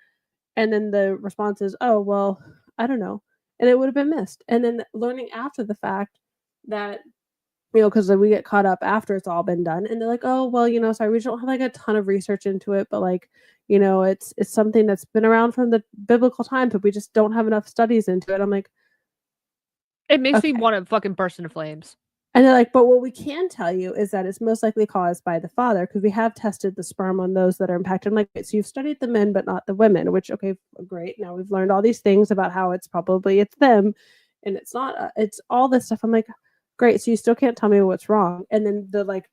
And then the response is, oh, well, I don't know. And it would have been missed. And then learning after the fact that, because we get caught up after it's all been done. And they're like, oh, well, sorry, we don't have like a ton of research into it, but like, it's something that's been around from the biblical times, but we just don't have enough studies into it. I'm like, it makes me want to fucking burst into flames. And they're like, but what we can tell you is that it's most likely caused by the father, because we have tested the sperm on those that are impacted. I'm like, so you've studied the men, but not the women, which, okay, great. Now we've learned all these things about how it's them and it's not, it's all this stuff. I'm like, great. So you still can't tell me what's wrong. And then the like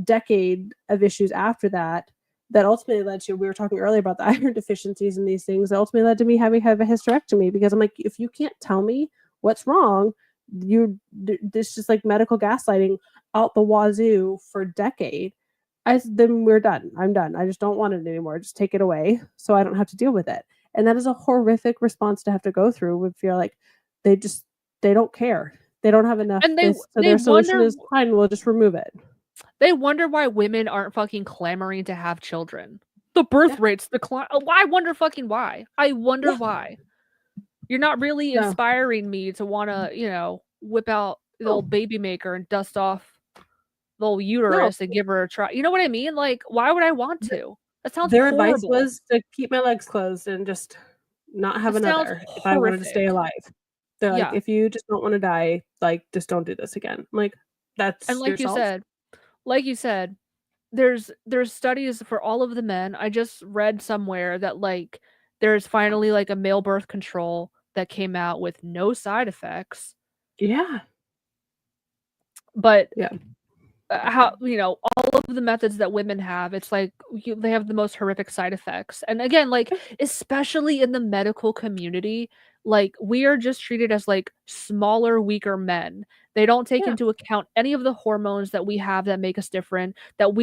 decade of issues after that ultimately led to, we were talking earlier about the iron deficiencies and these things that ultimately led to me having to have a hysterectomy, because I'm like, if you can't tell me what's wrong, this just like medical gaslighting out the wazoo for a decade. Then we're done. I'm done. I just don't want it anymore. Just take it away so I don't have to deal with it. And that is a horrific response to have to go through. If you're like, they don't care. They don't have enough. And so their solution is fine. We'll just remove it. They wonder why women aren't fucking clamoring to have children. The birth rates decline. I wonder fucking why. I wonder why. You're not really inspiring me to want to, whip out the old baby maker and dust off the old uterus and give her a try. You know what I mean? Like, why would I want to? That sounds Their horrible. advice was to keep my legs closed and just not have another if I wanted to stay alive. They're like, if you just don't want to die, like, just don't do this again. I'm like, that's and like you said, there's studies for all of the men. I just read somewhere that like there's finally like a male birth control that came out with no side effects. Yeah. But how all of the methods that women have, it's like they have the most horrific side effects. And again, like especially in the medical community, like we are just treated as like smaller, weaker men. They don't take into account any of the hormones that we have that make us different. That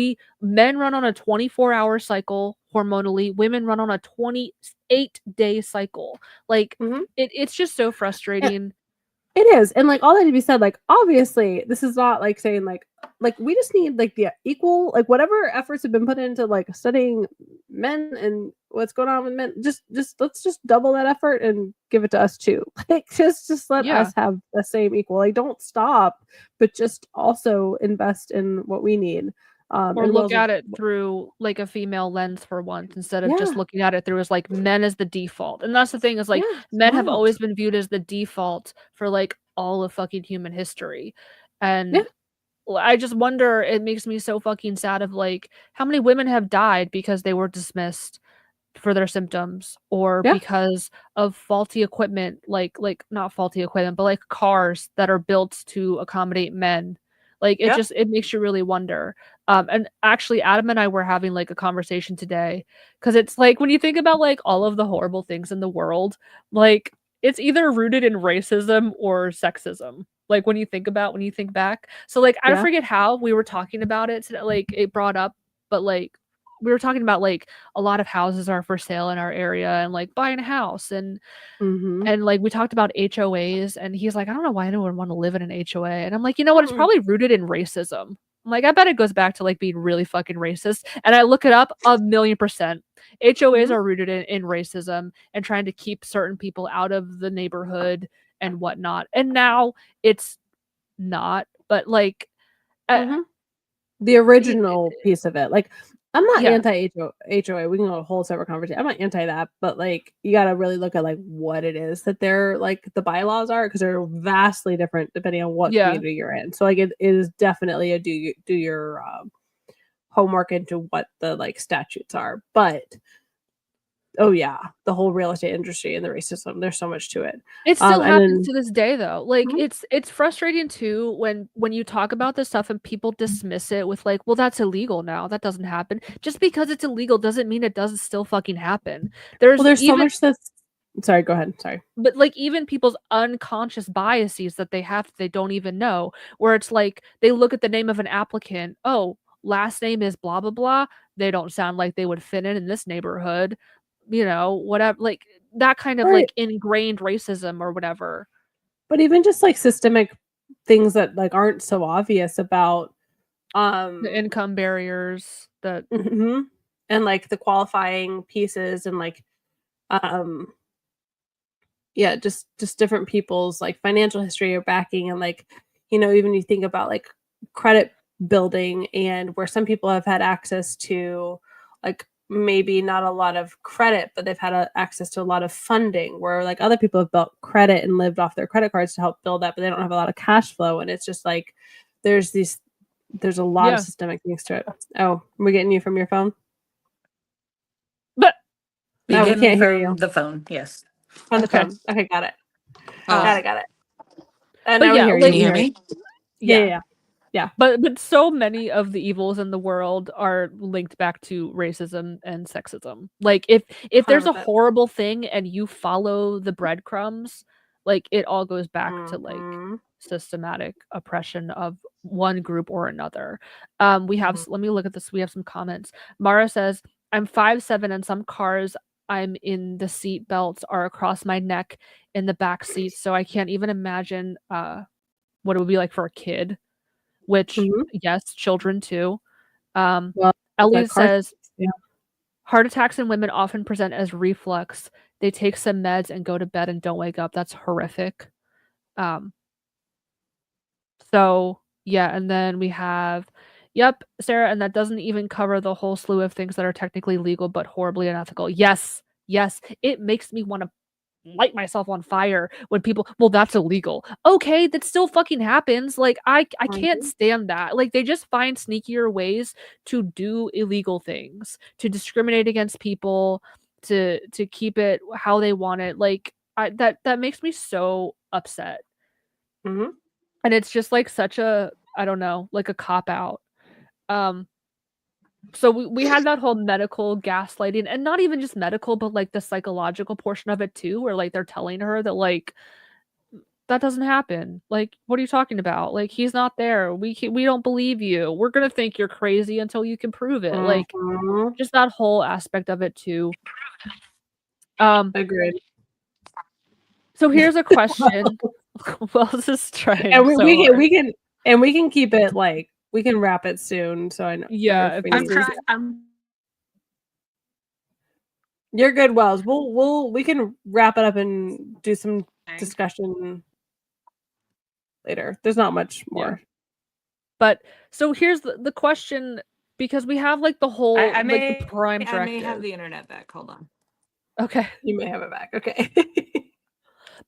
men run on a 24-hour cycle hormonally, women run on a 28-day cycle. Like it's just so frustrating. It is. And like all that to be said, like obviously this is not like saying like we just need like the equal, like whatever efforts have been put into like studying men and what's going on with men, just let's just double that effort and give it to us too. Like just let us have the same equal. Like don't stop, but just also invest in what we need. Or and look Wells at it through like a female lens for once instead of just Yeah. looking at it through as like men as the default. And that's the thing is like Yeah, men have wild. always been viewed as the default for like all of fucking human history. And Yeah. I just wonder, it makes me so fucking sad of like how many women have died because they were dismissed for their symptoms or Yeah. because of faulty equipment, like not faulty equipment, but like cars that are built to accommodate men. Like it Yeah. just it makes you really wonder. And actually Adam and I were having like a conversation today because it's like when you think about like all of the horrible things in the world, like it's either rooted in racism or sexism. Like when you think back. So like I Yeah. forget how we were talking about it today, like it brought up, but like we were talking about like a lot of houses are for sale in our area and like buying a house Mhm. and like we talked about HOAs and he's like, I don't know why anyone would want to live in an HOA. And I'm like, you know what? It's Mm-mm. probably rooted in racism. I'm like, I bet it goes back to like being really fucking racist. And I look it up 1,000,000%. HOAs Mhm. are rooted in racism and trying to keep certain people out of the neighborhood and whatnot. And now it's not, but like, Mhm. The original piece of it. Like, I'm not yeah, anti HOA. We can go a whole separate conversation. I'm not anti that, but like you gotta really look at like what it is that they're like the bylaws are because they're vastly different depending on what yeah. community you're in. So like it is definitely a do your homework into what the like statutes are. But oh yeah, the whole real estate industry and the racism. There's so much to it. It still And happens then to this day though. Like Mhm. it's frustrating too when you talk about this stuff and people dismiss it with like, well, that's illegal now. That doesn't happen. Just because it's illegal doesn't mean it doesn't still fucking happen. well, There's there's so even much that's sorry, go ahead. Sorry. but like even people's unconscious biases that they have that they don't even know, where it's like they look at the name of an applicant, oh, last name is blah blah blah. They don't sound like they would fit in this neighborhood, you know, whatever, like that kind of Right. like ingrained racism or whatever. But even just like systemic things that like aren't so obvious about The income barriers that mhm, and like the qualifying pieces and like um yeah, just different people's like financial history or backing and like even you think about like credit building and where some people have had access to like maybe not a lot of credit but they've had access to a lot of funding where like other people have built credit and lived off their credit cards to help build that but they don't have a lot of cash flow and it's just like there's a lot of yeah. systemic things to it. Oh, we're getting you from your phone? But You No, we get me can't hear from you. the phone. Yes. On the okay. phone. Okay, got it. Oh, Got it. But Now we yeah, hear you. can like you hear me? Yeah. but so many of the evils in the world are linked back to racism and sexism. Like if there's a 100%. horrible thing and you follow the breadcrumbs, like it all goes back to like Mhm. systematic oppression of one group or another. We have Mhm. let me look at this. We have some comments. Mara says, I'm 5'7" and some cars I'm in the seat belts are across my neck in the back seats, so I can't even imagine what it would be like for a kid, which Mhm. yes, children too. Um, Well, Ellie the car says yeah. heart attacks in women often present as reflux. They take some meds and go to bed and don't wake up. That's horrific. Um, so yeah, and then we have yep, Sarah, and that doesn't even cover the whole slew of things that are technically legal but horribly unethical. Yes, yes, it makes me want to light myself on fire when people, well, that's illegal. Okay, that still fucking happens. Like I can't Mhm. stand that. Like they just find sneakier ways to do illegal things, to discriminate against people, to keep it how they want it. Like that makes me so upset. Mhm. And it's just like such a, I don't know, like a cop out. Um so we had that whole medical gaslighting and not even just medical but like the psychological portion of it too where like they're telling her that like that doesn't happen. Like what are you talking about? Like he's not there. We don't believe you. We're going to think you're crazy until you can prove it. Like Mhm. just that whole aspect of it too. Um Agreed. so here's a question. Wells is trying And we, so we can hard. we can and we can keep it like we can wrap it soon. So I know Yeah, if if we this need is You're good, Wells. We can wrap it up and do some discussion later. There's not much yeah. more. But so here's the question because we have like the whole the prime directive. I may have the internet back. Hold on. Okay. You may have it back. Okay.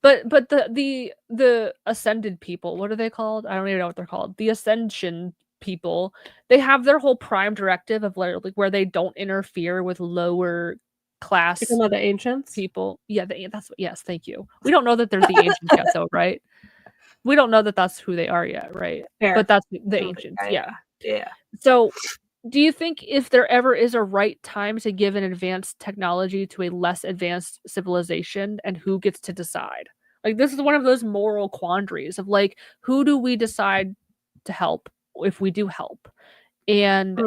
But the ascended people, what are they called? I don't even know what they're called. The Ascension people, they have their whole prime directive of like where they don't interfere with lower class People know the ancients. people. Yeah, that's what. Yes, thank you. We don't know that they're the ancients yet, though, right? We don't know that that's who they are yet, right? Fair. But that's the ancients. Yeah. Yeah. So, do you think if there ever is a right time to give an advanced technology to a less advanced civilization, and who gets to decide? Like, this is one of those moral quandaries of like, who do we decide to help if we do help? And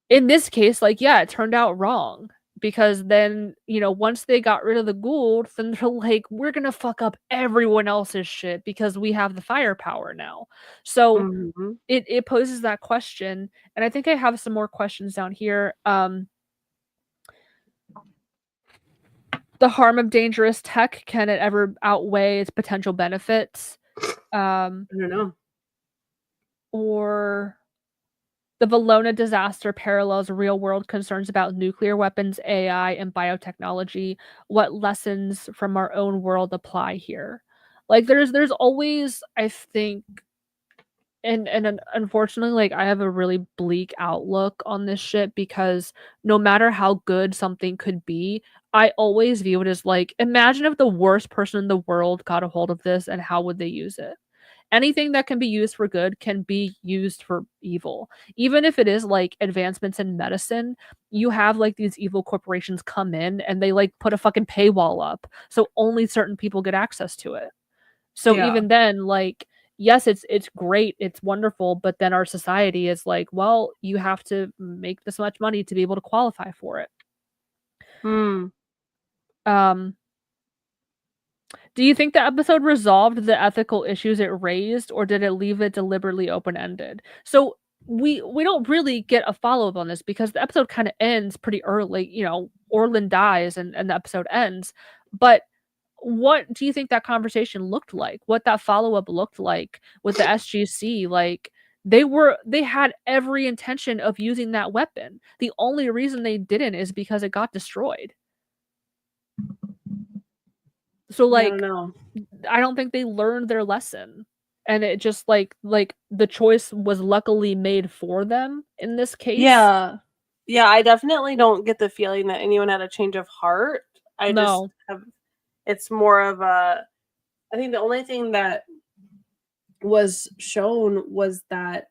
in this case, like, yeah, it turned out wrong. Because then, once they got rid of the Gould, then they're like, we're gonna fuck up everyone else's shit because we have the firepower now. So it poses that question, and I think I have some more questions down here. The harm of dangerous tech, can it ever outweigh its potential benefits? I don't know. Or the Valona disaster parallels real-world concerns about nuclear weapons, AI, and biotechnology. What lessons from our own world apply here? Like, there's always, I think, and unfortunately, like, I have a really bleak outlook on this shit because no matter how good something could be, I always view it as like, imagine if the worst person in the world got a hold of this, and how would they use it? Anything that can be used for good can be used for evil. Even if it is like advancements in medicine, you have like these evil corporations come in and they like put a fucking paywall up so only certain people get access to it. So even then, like, yes, it's great, it's wonderful, but then our society is like, well, you have to make this much money to be able to qualify for it. Do you think the episode resolved the ethical issues it raised, or did it leave it deliberately open-ended? So we don't really get a follow-up on this because the episode kind of ends pretty early. Orlin dies and the episode ends. But what do you think that conversation looked like? What that follow-up looked like with the SGC? Like, they had every intention of using that weapon. The only reason they didn't is because it got destroyed. So like, I don't think they learned their lesson, and it just like the choice was luckily made for them in this case. Yeah, I definitely don't get the feeling that anyone had a change of heart. It's more of a, I think the only thing that was shown was that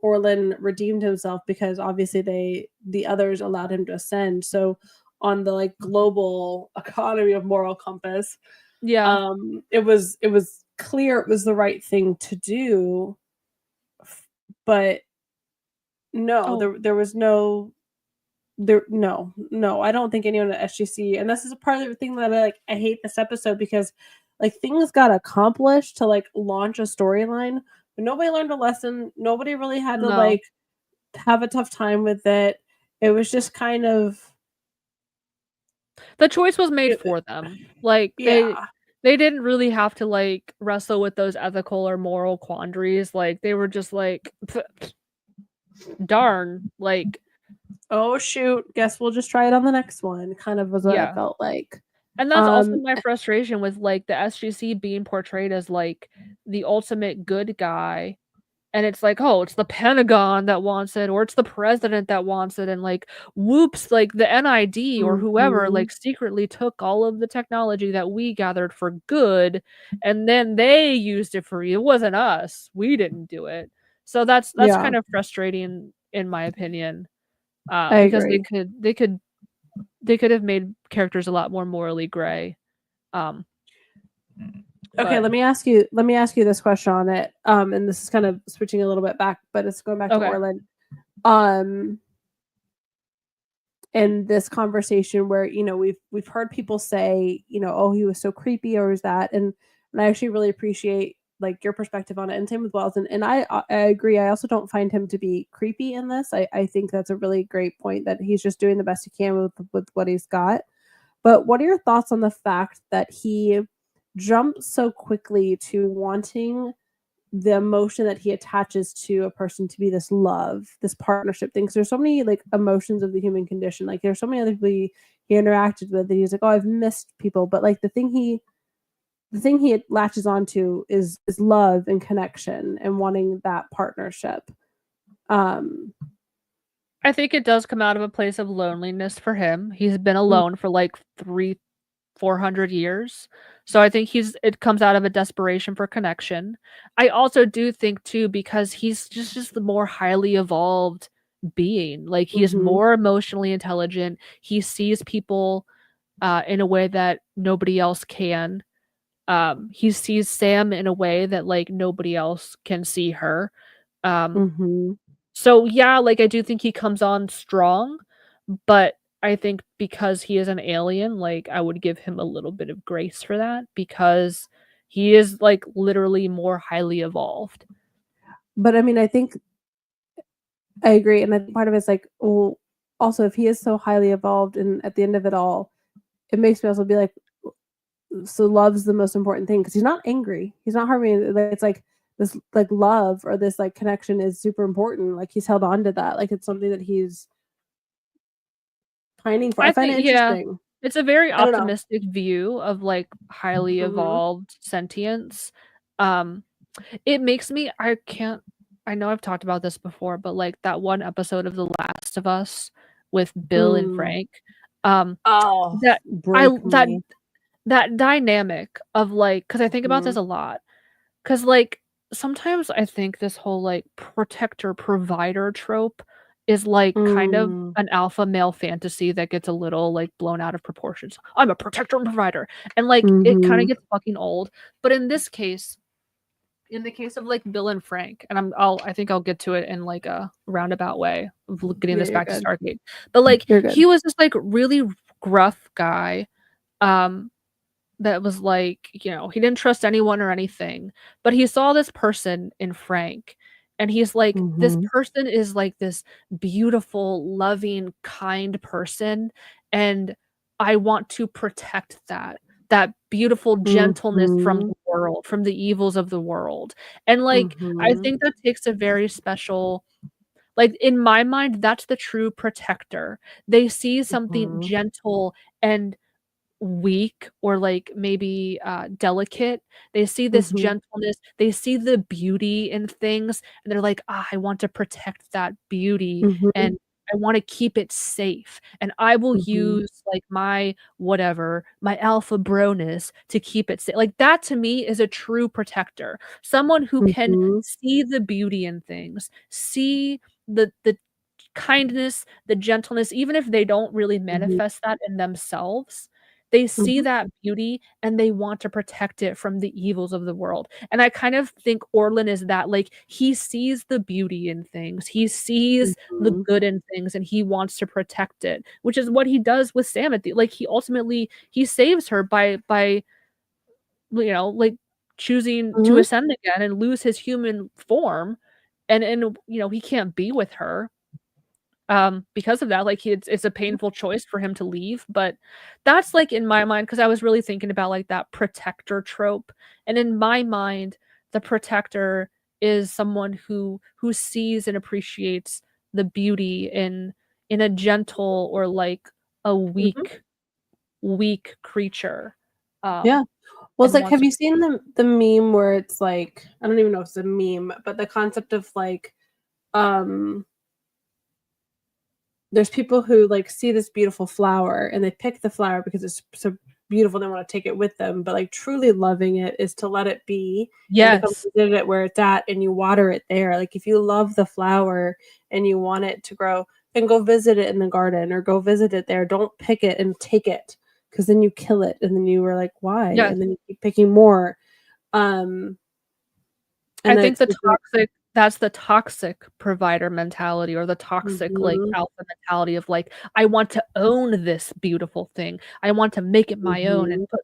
Orlin redeemed himself because obviously the others allowed him to ascend. So on the like global economy of moral compass, it was clear it was the right thing to do, but there was no I don't think anyone at SGC, and this is a part of the thing that I hate this episode because like things got accomplished to like launch a storyline, but nobody learned a lesson. Nobody really had to like have a tough time with it. It was just kind of, the choice was made for them. Like, they didn't really have to like wrestle with those ethical or moral quandaries. Like, they were just like, darn, like, oh shoot, guess we'll just try it on the next one. Kind of was what I felt like. And that's also my frustration with like the SGC being portrayed as like the ultimate good guy. And it's like, oh, it's the Pentagon that wants it, or it's the president that wants it. And like, whoops, like the NID or whoever like secretly took all of the technology that we gathered for good, and then they used it for evil. It wasn't us. We didn't do it. So that's kind of frustrating in my opinion. Because they could have made characters a lot more morally gray. Okay, let me ask you this question on it. And this is kind of switching a little bit back, but it's going back to Orlin. In this conversation where, we've heard people say, oh, he was so creepy, or is that, and I actually really appreciate like your perspective on it, and same with Wells, and I agree. I also don't find him to be creepy in this. I think that's a really great point, that he's just doing the best he can with what he's got. But what are your thoughts on the fact that he jumped so quickly to wanting the emotion that he attaches to a person to be this love, this partnership thing. Because there's so many like emotions of the human condition. Like there's so many other people he interacted with that he's like, oh, I've missed people. But like the thing he latches onto is love and connection and wanting that partnership. I think it does come out of a place of loneliness for him. He's been alone for like 400 years. So I think it comes out of a desperation for connection. I also do think too, because he's just the more highly evolved being. Like he's more emotionally intelligent. He sees people in a way that nobody else can. He sees Sam in a way that like nobody else can see her. So yeah, like I do think he comes on strong, but I think because he is an alien, like I would give him a little bit of grace for that because he is like literally more highly evolved. But I mean, I think I agree, and I think part of it's like, well, also if he is so highly evolved, and at the end of it all, it makes me also be like, so love's the most important thing because he's not angry, he's not harming. It's like this like love or this like connection is super important. Like he's held on to that, like it's something that he's pining for. I find it interesting. It's a very optimistic view of like highly evolved sentience. It makes me I know I've talked about this before, but like that one episode of The Last of Us with Bill and Frank. That dynamic of like, because I think about this a lot, because like sometimes I think this whole like protector provider trope is like kind of an alpha male fantasy that gets a little like blown out of proportions. I'm a protector and provider, and like it kind of gets fucking old. But in this case, in the case of like Bill and Frank, and I think I'll get to it in like a roundabout way of getting this back to Stargate. But like he was this like really gruff guy, that was like, you know, he didn't trust anyone or anything, but he saw this person in Frank, and he's like, this person is like this beautiful, loving, kind person, and I want to protect that beautiful gentleness from the world, from the evils of the world. And like I think that takes a very special, like in my mind, that's the true protector. They see something gentle and weak or like maybe delicate. They see this gentleness, they see the beauty in things, and they're like, I want to protect that beauty, and I want to keep it safe, and I will use like my whatever, my alpha broness to keep it safe. Like that to me is a true protector, someone who can see the beauty in things, see the kindness, the gentleness, even if they don't really manifest that in themselves. They see that beauty and they want to protect it from the evils of the world. And I kind of think Orlin is that, like, he sees the beauty in things. He sees the good in things and he wants to protect it, which is what he does with Sam at the, like, he ultimately he saves her by you know, like choosing to ascend again and lose his human form, and you know, he can't be with her because of that. Like it's a painful choice for him to leave, but that's like in my mind, because I was really thinking about like that protector trope, and in my mind the protector is someone who sees and appreciates the beauty in a gentle or like a weak creature. Yeah. Well, it's like, have you seen the meme where it's like, I don't even know if it's a meme, but the concept of like there's people who like see this beautiful flower and they pick the flower because it's so beautiful, they want to take it with them, but like truly loving it is to let it be. Yes. And to come visit it where it's at and you water it there. Like if you love the flower and you want it to grow, then go visit it in the garden or go visit it there. Don't pick it and take it, because then you kill it and then you were like, why? Yes. And then you keep picking more. And I think that's the toxic provider mentality, or the toxic like alpha mentality of like, I want to own this beautiful thing. I want to make it my own and put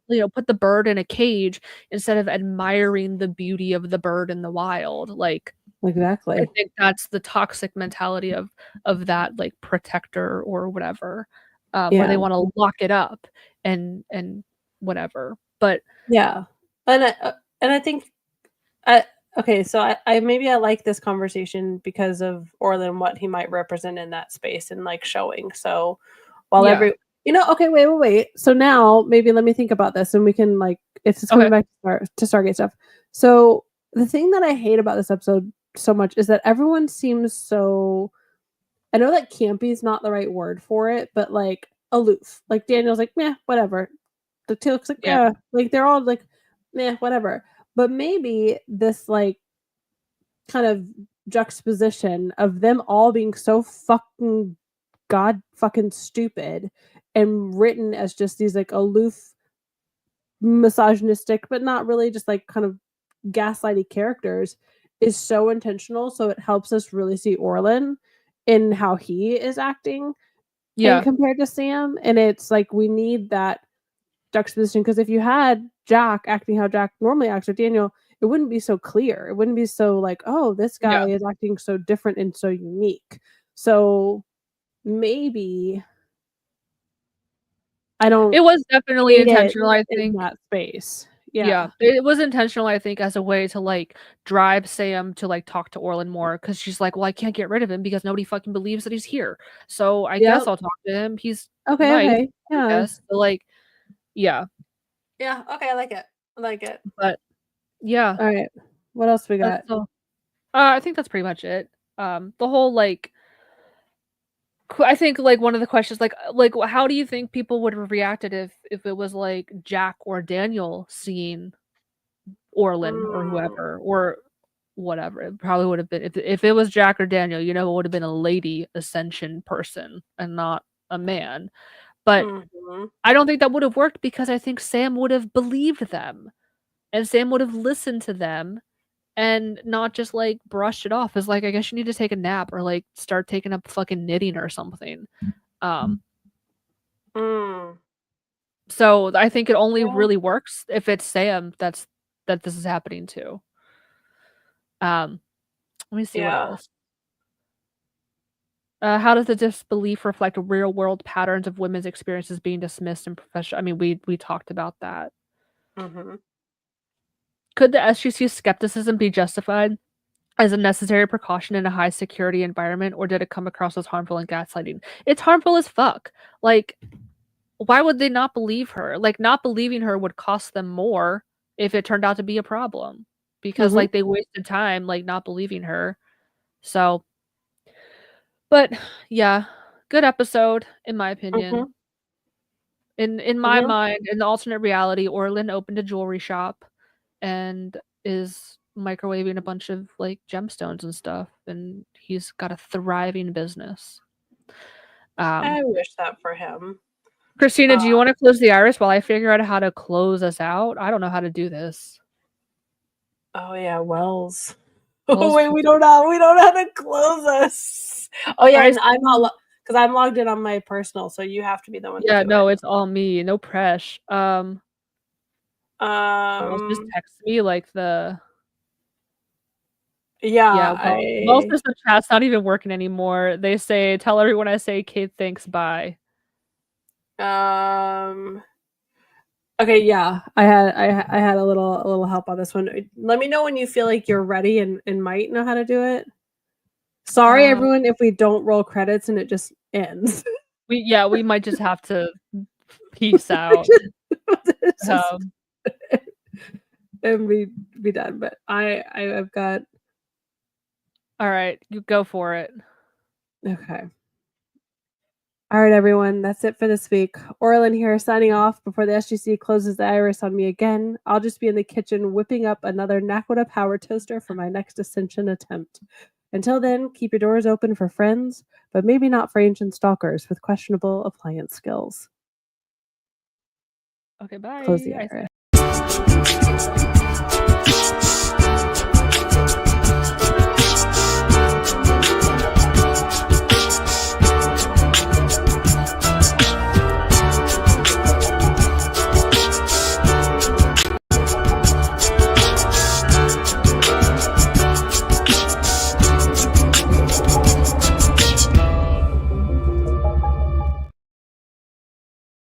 the bird in a cage instead of admiring the beauty of the bird in the wild. Like exactly. I think that's the toxic mentality of that like protector or whatever, where they want to lock it up and whatever. But yeah. And I think Okay, so I maybe I like this conversation because of Orlin, what he might represent in that space and like showing. So while Yeah. okay, wait. So now maybe let me think about this and we can like it's just coming Okay. back to Stargate stuff. So the thing that I hate about this episode so much is that everyone seems so I know that campy is not the right word for it, but like aloof. Like Daniel's like, meh, whatever. The Teal'c's like, Yeah. yeah, like they're all like, meh, whatever. But maybe this like kind of juxtaposition of them all being so fucking god fucking stupid and written as just these like aloof misogynistic but not really just like kind of gaslighty characters is so intentional, so it helps us really see Orlin in how he is acting and Yeah. compared to Sam, and it's like we need that juxtaposition because if you had Jack acting how Jack normally acts or Daniel, it wouldn't be so clear. It wouldn't be so like, oh, this guy Yeah. is acting so different and so unique. So maybe I don't It was definitely hate it intentional, I in think. that space. Yeah, Yeah. it was intentional, I think, as a way to like drive Sam to like talk to Orlin more because she's like, well, I can't get rid of him because nobody fucking believes that he's here. So I guess Yep. I'll talk to him. He's Okay. nice, Okay. I Yeah. guess. So, like, yeah, Yeah. Okay. I like it. I like it. but yeah, All right. What else we got? that's all. I think that's pretty much it. The whole like, I think like one of the questions, like, how do you think people would have reacted if it was like Jack or Daniel seeing Orlin or Mm, whoever or whatever. It probably would have been if it was Jack or Daniel, it would have been a lady Ascension person and not a man. But mhm. I don't think that would have worked because I think Sam would have believed them and Sam would have listened to them and not just like brushed it off as like I guess you need to take a nap or like start taking up fucking knitting or something. Um Mm. so I think it only Yeah. really works if it's Sam that this is happening to. Let me see what Yeah. else. How does the disbelief reflect real world patterns of women's experiences being dismissed in professional? I mean, we talked about that. Mhm. Could the SGC's skepticism be justified as a necessary precaution in a high security environment, or did it come across as harmful and gaslighting? It's harmful as fuck. Like, why would they not believe her? Like, not believing her would cost them more if it turned out to be a problem because Mhm. like they wasted time like not believing her. So, but yeah, good episode in my opinion. Mhm. In my Yeah. mind, in the alternate reality, Orlin opened a jewelry shop and is microwaving a bunch of, like, gemstones and stuff, and he's got a thriving business. Um, I wish that for him. Christina, Uh, do you wanna close the iris while I figure out how to close us out? I don't know how to do this. oh yeah, Wells. Oh Wells wait, we don't know how to close us. Oh yeah, Ice and I'm not because I'm logged in on my personal, so you have to be the one to Yeah, do it. no, it's all me, no presh. Wells just Um, text me, like, the yeah, yeah, Wells says the chat's not even working anymore. They say, "Tell everyone I say Kate thinks, bye." um, okay, yeah, I had a little help on this one. Let me know when you feel like you're ready and might know how to do it. Sorry, Um everyone, if we don't roll credits and it just ends. we might just have to peace out. It's just Um, and be done. But I've got alright, you go for it. okay. All right, everyone, that's it for this week. Orlin here signing off before the SGC closes the iris on me again. I'll just be in the kitchen whipping up another Nakoda power toaster for my next Ascension attempt. Until then, keep your doors open for friends, but maybe not for ancient stalkers with questionable appliance skills. Okay, Close the bye. iris.